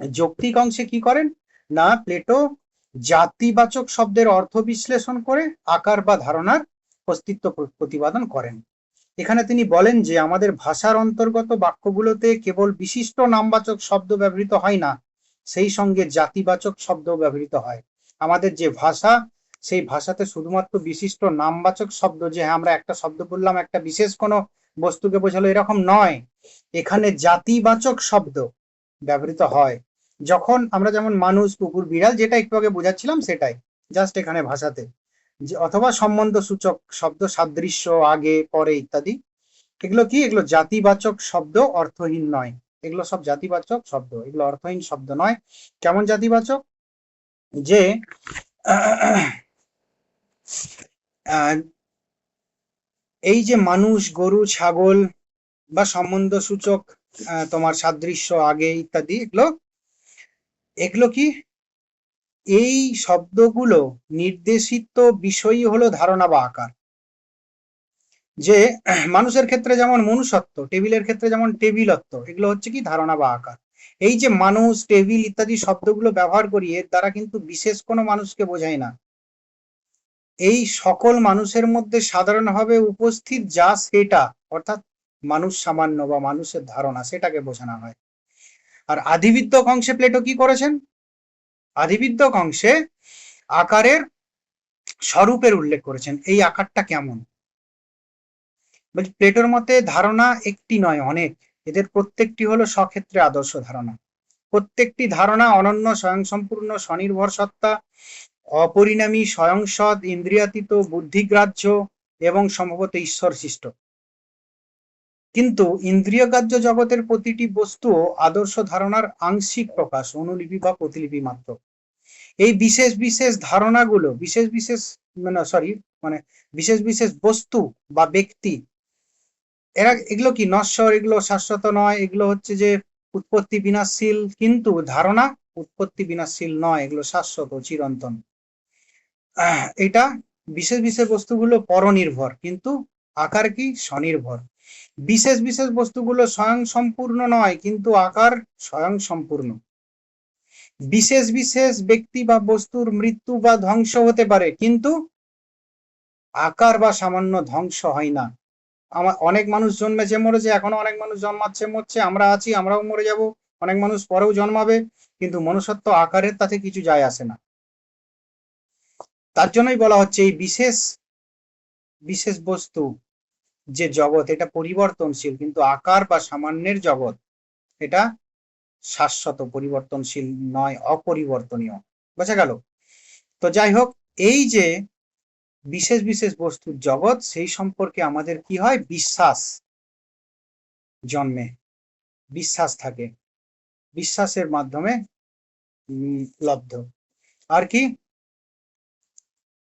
যৌক্তিক অংশে কি করেন না, প্লেটো জাতিবাচক শব্দের অর্থ বিশ্লেষণ করে আকার বা ধারণার অস্তিত্ব প্রতিপাদন করেন। এখানে তিনি বলেন যে আমাদের ভাষার অন্তর্গত বাক্যগুলোতে কেবল বিশিষ্ট নামবাচক শব্দ ব্যবহৃত হয় না, সেই সঙ্গে জাতিবাচক শব্দ ব্যবহৃত হয়। আমাদের যে ভাষা, সেই ভাষাতে শুধুমাত্র বিশিষ্ট নামবাচক শব্দ, যে হ্যাঁ আমরা একটা শব্দ বললাম একটা বিশেষ কোনো বস্তুকে বোঝালো, এরকম নয়। এখানে জাতিবাচক শব্দ ব্যবহৃত হয়। যখন আমরা যেমন মানুষ, কুকুর, বিড়াল, যেটা একটু আগে বোঝাচ্ছিলাম সেটাই, জাস্ট এখানে ভাষাতে, যে অথবা সম্বন্ধ সূচক শব্দ, সাদৃশ্য, আগে, পরে ইত্যাদি, এগুলো কি, এগুলো জাতিবাচক শব্দ, অর্থহীন নয়। এগুলো সব জাতিবাচক শব্দ, এগুলো অর্থহীন শব্দ নয়। কেমন জাতিবাচক? যে এই যে মানুষ, গরু, ছাগল বা সম্বন্ধ সূচক তোমার সাদৃশ্য, আগে ইত্যাদি, এগুলো এগুলো কি, এই শব্দগুলো নির্দেশিত বিষয়ই হলো ধারণা বা আকার। যে মানুষের ক্ষেত্রে যেমন মনুষ্যত্ব, টেবিলের ক্ষেত্রে যেমন টেবিলত্ব, এগুলো হচ্ছে কি ধারণা বা আকার। এই যে মানুষ, টেবিল ইত্যাদি শব্দগুলো ব্যবহার করি, এর দ্বারা কিন্তু বিশেষ কোনো মানুষকে বোঝায় না। এই সকল মানুষের মধ্যে সাধারণভাবে উপস্থিত যা সেটা, অর্থাৎ মানুষ সামান্য বা মানুষের ধারণা, সেটাকে বোঝানো হয়। আর আদিবিদ্যক অংশে প্লেটো কি করেছেন? আদিবিদ্যক অংশে আকারের স্বরূপের উল্লেখ করেছেন। এই আকারটা কেমন? বলছি প্লেটোর মতে ধারণা একটি নয়, অনেক। এদের প্রত্যেকটি হলো স্বক্ষেত্রে আদর্শ ধারণা। প্রত্যেকটি ধারণা অনন্য, স্বয়ংসম্পূর্ণ, স্বনির্ভর সত্তা, অপরিণামী, স্বয়ংসৎ, ইন্দ্রিয়াতীত, বুদ্ধিগ্রাহ্য এবং সম্ভবত ঈশ্বর সৃষ্ট। কিন্তু ইন্দ্রিয়গ্রাহ্য জগতের প্রতিটি বস্তুও আদর্শ ধারণার আংশিক প্রকাশ, অনুলিপি বা প্রতিলিপি মাত্র। এই বিশেষ বিশেষ ধারণাগুলো, বিশেষ বিশেষ বিশেষ বিশেষ বস্তু বা ব্যক্তি, এগুলো কি নশ্বর, এগুলো শাশ্বত নয়, এগুলো হচ্ছে যে উৎপত্তি বিনাশশীল। কিন্তু ধারণা উৎপত্তি বিনাশশীল নয়, এগুলো শাশ্বত, চিরন্তন। এটা বিশেষ বিশেষ বস্তুগুলো পরনির্ভর, কিন্তু আকার কি, স্বনির্ভর। বিশেষ বিশেষ বস্তুগুলো স্বয়ং সম্পূর্ণ নয়, কিন্তু আকার স্বয়ং সম্পূর্ণ। বিশেষ বিশেষ ব্যক্তি বা বস্তুর মৃত্যু বা ধ্বংস হতে পারে, কিন্তু আকার বা সামান্য ধ্বংস হয় না। আমার অনেক মানুষ জন্মেছে, মরেছে, এখনো অনেক মানুষ জন্মাচ্ছে, মরছে, আমরা আছি, আমরাও মরে যাব, অনেক মানুষ পরেও জন্মাবে, কিন্তু মনুষ্যত্ব আকারের তাতে কিছু যায় আসে না। তার জন্যই বলা হচ্ছে এই বিশেষ বিশেষ বস্তু যে জগৎ, এটা পরিবর্তনশীল, কিন্তু আকার বা সামান্যের জগৎ এটা শাশ্বত, পরিবর্তনশীল নয়, অপরিবর্তনীয়। বোঝা গেল? তো যাই হোক, এই যে বিশেষ বিশেষ বস্তুর জগৎ, সেই সম্পর্কে আমাদের কি হয়, বিশ্বাস জন্মে, বিশ্বাস থাকে, বিশ্বাসের মাধ্যমে লব্ধ। আর কি,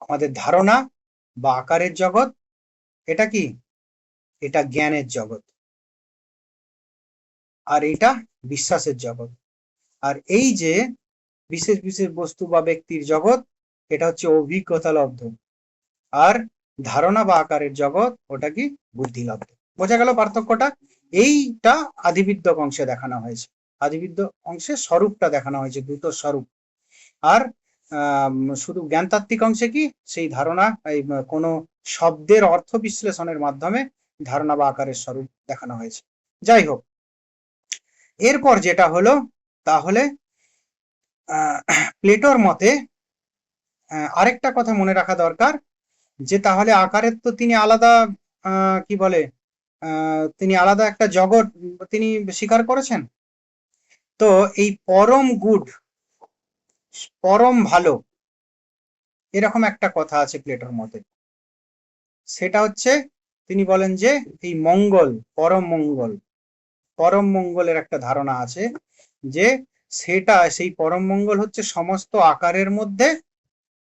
আমাদের ধারণা বা আকারের জগৎ, এটা কি, এটা জ্ঞানের জগৎ, আর এটা বিশ্বাসের জগৎ। আর এই যে বিশেষ বিশেষ বস্তু বা ব্যক্তির জগৎ, এটা হচ্ছে অভিজ্ঞতা লব্ধ। আর ধারণা বা আকারের জগৎ, ওটা কি, বুদ্ধিলব্ধ। বোঝা গেল পার্থক্যটা? এইটা আদিবিদ্যক অংশে দেখানো হয়েছে। আদিবিদ্যক অংশে স্বরূপটা দেখানো হয়েছে, দুটো স্বরূপ। আর শুধু জ্ঞানতাত্ত্বিক অংশে কি, সেই ধারণা, এই কোনো শব্দের অর্থ বিশ্লেষণের মাধ্যমে ধারণা বা আকারের স্বরূপ দেখানো হয়েছে। যাই হোক, এরপর যেটা হলো, তাহলে প্লেটোর মতে আরেকটা কথা মনে রাখা দরকার, যে তাহলে আকারের তো তিনি আলাদা, কি বলে, তিনি আলাদা একটা জগৎ তিনি স্বীকার করেছেন। তো এই পরম গুড, পরম ভালো, এরকম একটা কথা আছে প্লেটোর মতে। সেটা হচ্ছে, তিনি বলেন যে এই মঙ্গল, পরম মঙ্গল, পরম মঙ্গলের একটা ধারণা আছে, যে সেটা, সেই পরম মঙ্গল হচ্ছে সমস্ত আকারের মধ্যে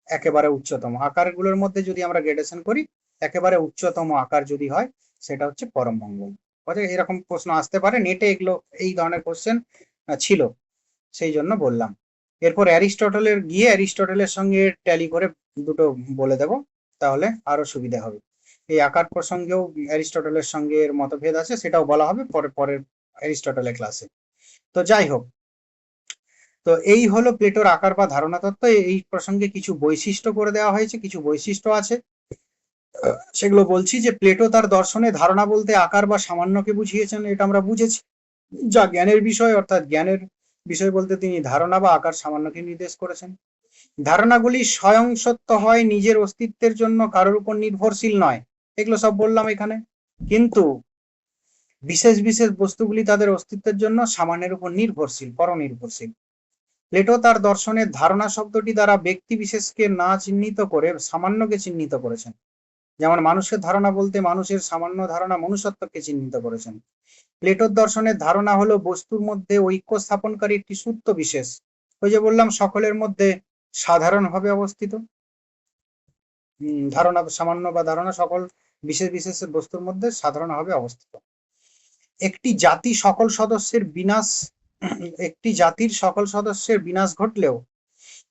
একেবারে উচ্চতম। আকারগুলোর মধ্যে যদি আমরা গ্রেডেশন করি, একেবারে উচ্চতম আকার যদি হয়, সেটা হচ্ছে পরম মঙ্গল। এরকম প্রশ্ন আসতে পারে নেটে, এগুলো এই ধরনের কোশ্চেন ছিল, সেই জন্য বললাম। এরপর অ্যারিস্টটলের গিয়ে অ্যারিস্টটলের সঙ্গে ট্যালি করে দুটো বলে দেব, তাহলে আরো সুবিধা হবে। এই আকার প্রসঙ্গেও অ্যারিস্টটলের সঙ্গে এর মতভেদ আছে, সেটাও বলা হবে পরের অ্যারিস্টটলের ক্লাসে। তো যাই হোক, তো এই হলো প্লেটোর আকার বা ধারণা তত্ত্ব। এই প্রসঙ্গে কিছু বৈশিষ্ট্য করে দেওয়া হয়েছে, কিছু বৈশিষ্ট্য আছে। সেগুলো বলছি যে প্লেটো তার দর্শনে ধারণা বলতে আকার বা সামান্যকে বুঝিয়েছেন, এটা আমরা বুঝেছি, যা জ্ঞানের বিষয়, অর্থাৎ জ্ঞানের বিষয় বলতে তিনি ধারণা বা আকার সামান্যকে নির্দেশ করেছেন। ধারণাগুলি স্বয়ং সত্য হয়, নিজের অস্তিত্বের জন্য কারোর উপর নির্ভরশীল নয়, এগুলো সব বললাম এখানে। কিন্তু বিশেষ বিশেষ বস্তুগুলি তাদের অস্তিত্বের জন্য সামান্যের উপর নির্ভরশীল, পরনির্ভরশীল। প্লেটো তার দর্শনের ধারণা শব্দটি দ্বারা ব্যক্তি বিশেষকে না চিহ্নিত করে সামান্যকে চিহ্নিত করেছেন। যেমন মানুষের ধারণা বলতে মানুষের সামান্য ধারণা মনুষ্যত্বকে চিহ্নিত করেছেন। প্লেটোর দর্শনের ধারণা হলো বস্তুর মধ্যে ঐক্য স্থাপনকারী একটি সূত্র বিশেষ, ওই যে বললাম সকলের মধ্যে সাধারণভাবে অবস্থিত। ধারণা সামান্য বা ধারণা সকল বিশেষ বিশেষ বস্তুর মধ্যে সাধারণভাবে অবস্থিত। একটি জাতির সকল সদস্যের বিনাশ ঘটলেও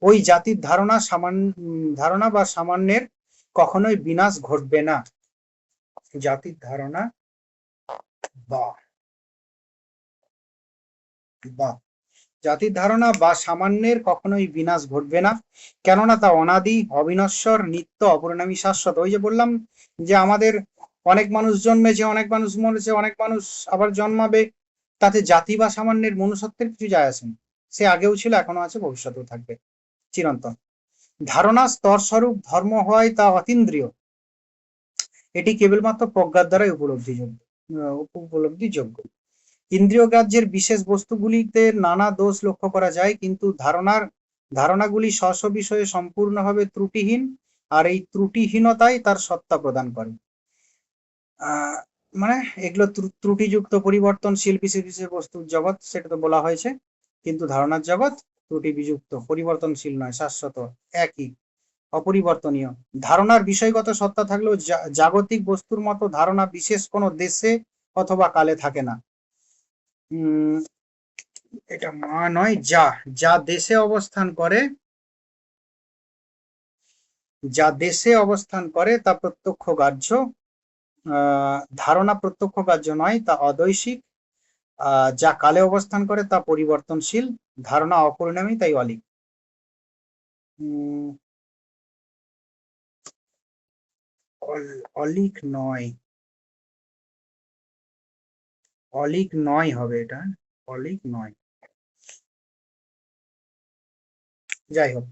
ওই জাতির ধারণা বা সামান্যের কখনোই বিনাশ ঘটবে না। জাতির ধারণা জাতির ধারণা বা সামান্যের কখনোই বিনাশ ঘটবে না, কেননা তা অনাদি, অবিনশ্বর, নিত্য, অপরিণামী, শাশ্বত। ওই যে বললাম যে আমাদের অনেক মানুষ জন্মেছে, অনেক মানুষ মরেছে, অনেক মানুষ আবার জন্মাবে, তাতে জাতি বা সামান্যের মনুষ্যত্বের কিছু যায় আসে না। সে আগেও ছিল, এখনো আছে, ভবিষ্যতেও থাকবে, চিরন্তন। ধারণা স্তর স্বরূপ ধর্ম হয় তা অতীন্দ্রিয়, এটি কেবলমাত্র প্রজ্ঞার দ্বারাই উপলব্ধিযোগ্য। ইন্দ্রিয় গ্রাহ্যের বিশেষ বস্তুগুলিতে নানা দোষ লক্ষ্য করা যায়, কিন্তু ধারণাগুলি স্ব বিষয়ে সম্পূর্ণভাবে ত্রুটিহীন, আর এই ত্রুটিহীনতাই তার সত্তা প্রদান করে। মানে এগুলো ত্রুটিযুক্ত পরিবর্তনশীল বিশেষ বিশেষ বস্তুর জগৎ, সেটা তো বলা হয়েছে, কিন্তু ধারণার জগৎ ত্রুটি বিযুক্ত, পরিবর্তনশীল নয়, শাশ্বত, একই, অপরিবর্তনীয়। ধারণার বিষয়গত সত্তা থাকলেও জাগতিক বস্তুর মতো ধারণা বিশেষ কোনো দেশে অথবা কালে থাকে না। এটা মা নয়, যা দেশে অবস্থান করে তা প্রত্যক্ষ গ্রাহ্য, ধারণা প্রত্যক্ষ গ্রাহ্য নয়, তা অদৈশিক। যা কালে অবস্থান করে তা পরিবর্তনশীল, ধারণা অপরিণামী, তাই অলিক। অলিক নয় হবে এটা, অলিক নয়, যাই হোক।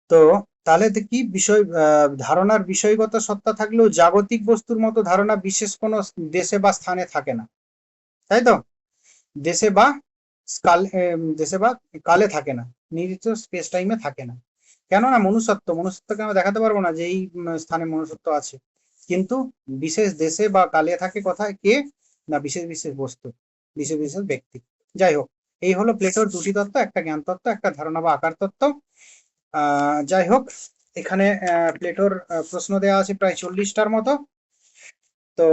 তো তাহলে কি বিষয়, ধারণার বিষয়গত সত্তা থাকলেও জাগতিক বস্তুর মতো ধারণা বিশেষ কোনো দেশে বা স্থানে থাকে না, তাই তো? দেশে বা কালে থাকে না, নির্দিষ্ট স্পেস টাইমে থাকে না, কেননা মনুষ্যত্বকে আমরা দেখাতে পারবো না যে এই স্থানে মনুষ্যত্ব আছে, কিন্তু বিশেষ দেশে বা কালে থাকে কোথায়, কে না বিশেষ বিশেষ বস্তু, বিশেষ বিশেষ ব্যক্তি। যাই হোক, এই হলো প্লেটোর দুটি তত্ত্ব, একটা জ্ঞান তত্ত্ব, একটা ধারণা বা আকার তত্ত্ব। যাই হোক, এখানে প্লেটোর প্রশ্ন দেওয়া আছে প্রায় 40টার মতো। তো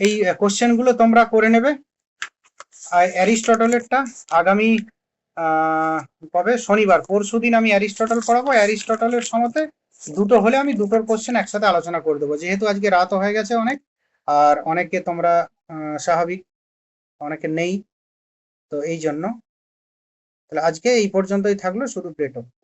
এই কোশ্চেন গুলো তোমরা করে নেবে। আর অ্যারিস্টটলেরটা আগামী কবে, শনিবার, পরশুদিন আমি অ্যারিস্টটল পড়াবো। অ্যারিস্টটলের সমতে দুটো হলে আমি দুটোর কোশ্চেন একসাথে আলোচনা করে দেবো, যেহেতু আজকে রাতও হয়ে গেছে অনেক, আর অনেকে তোমরা স্বাভাবিক, অনেকে নেই, তো এই জন্য তাহলে আজকে এই পর্যন্তই থাকলো, শুধু প্লেটো।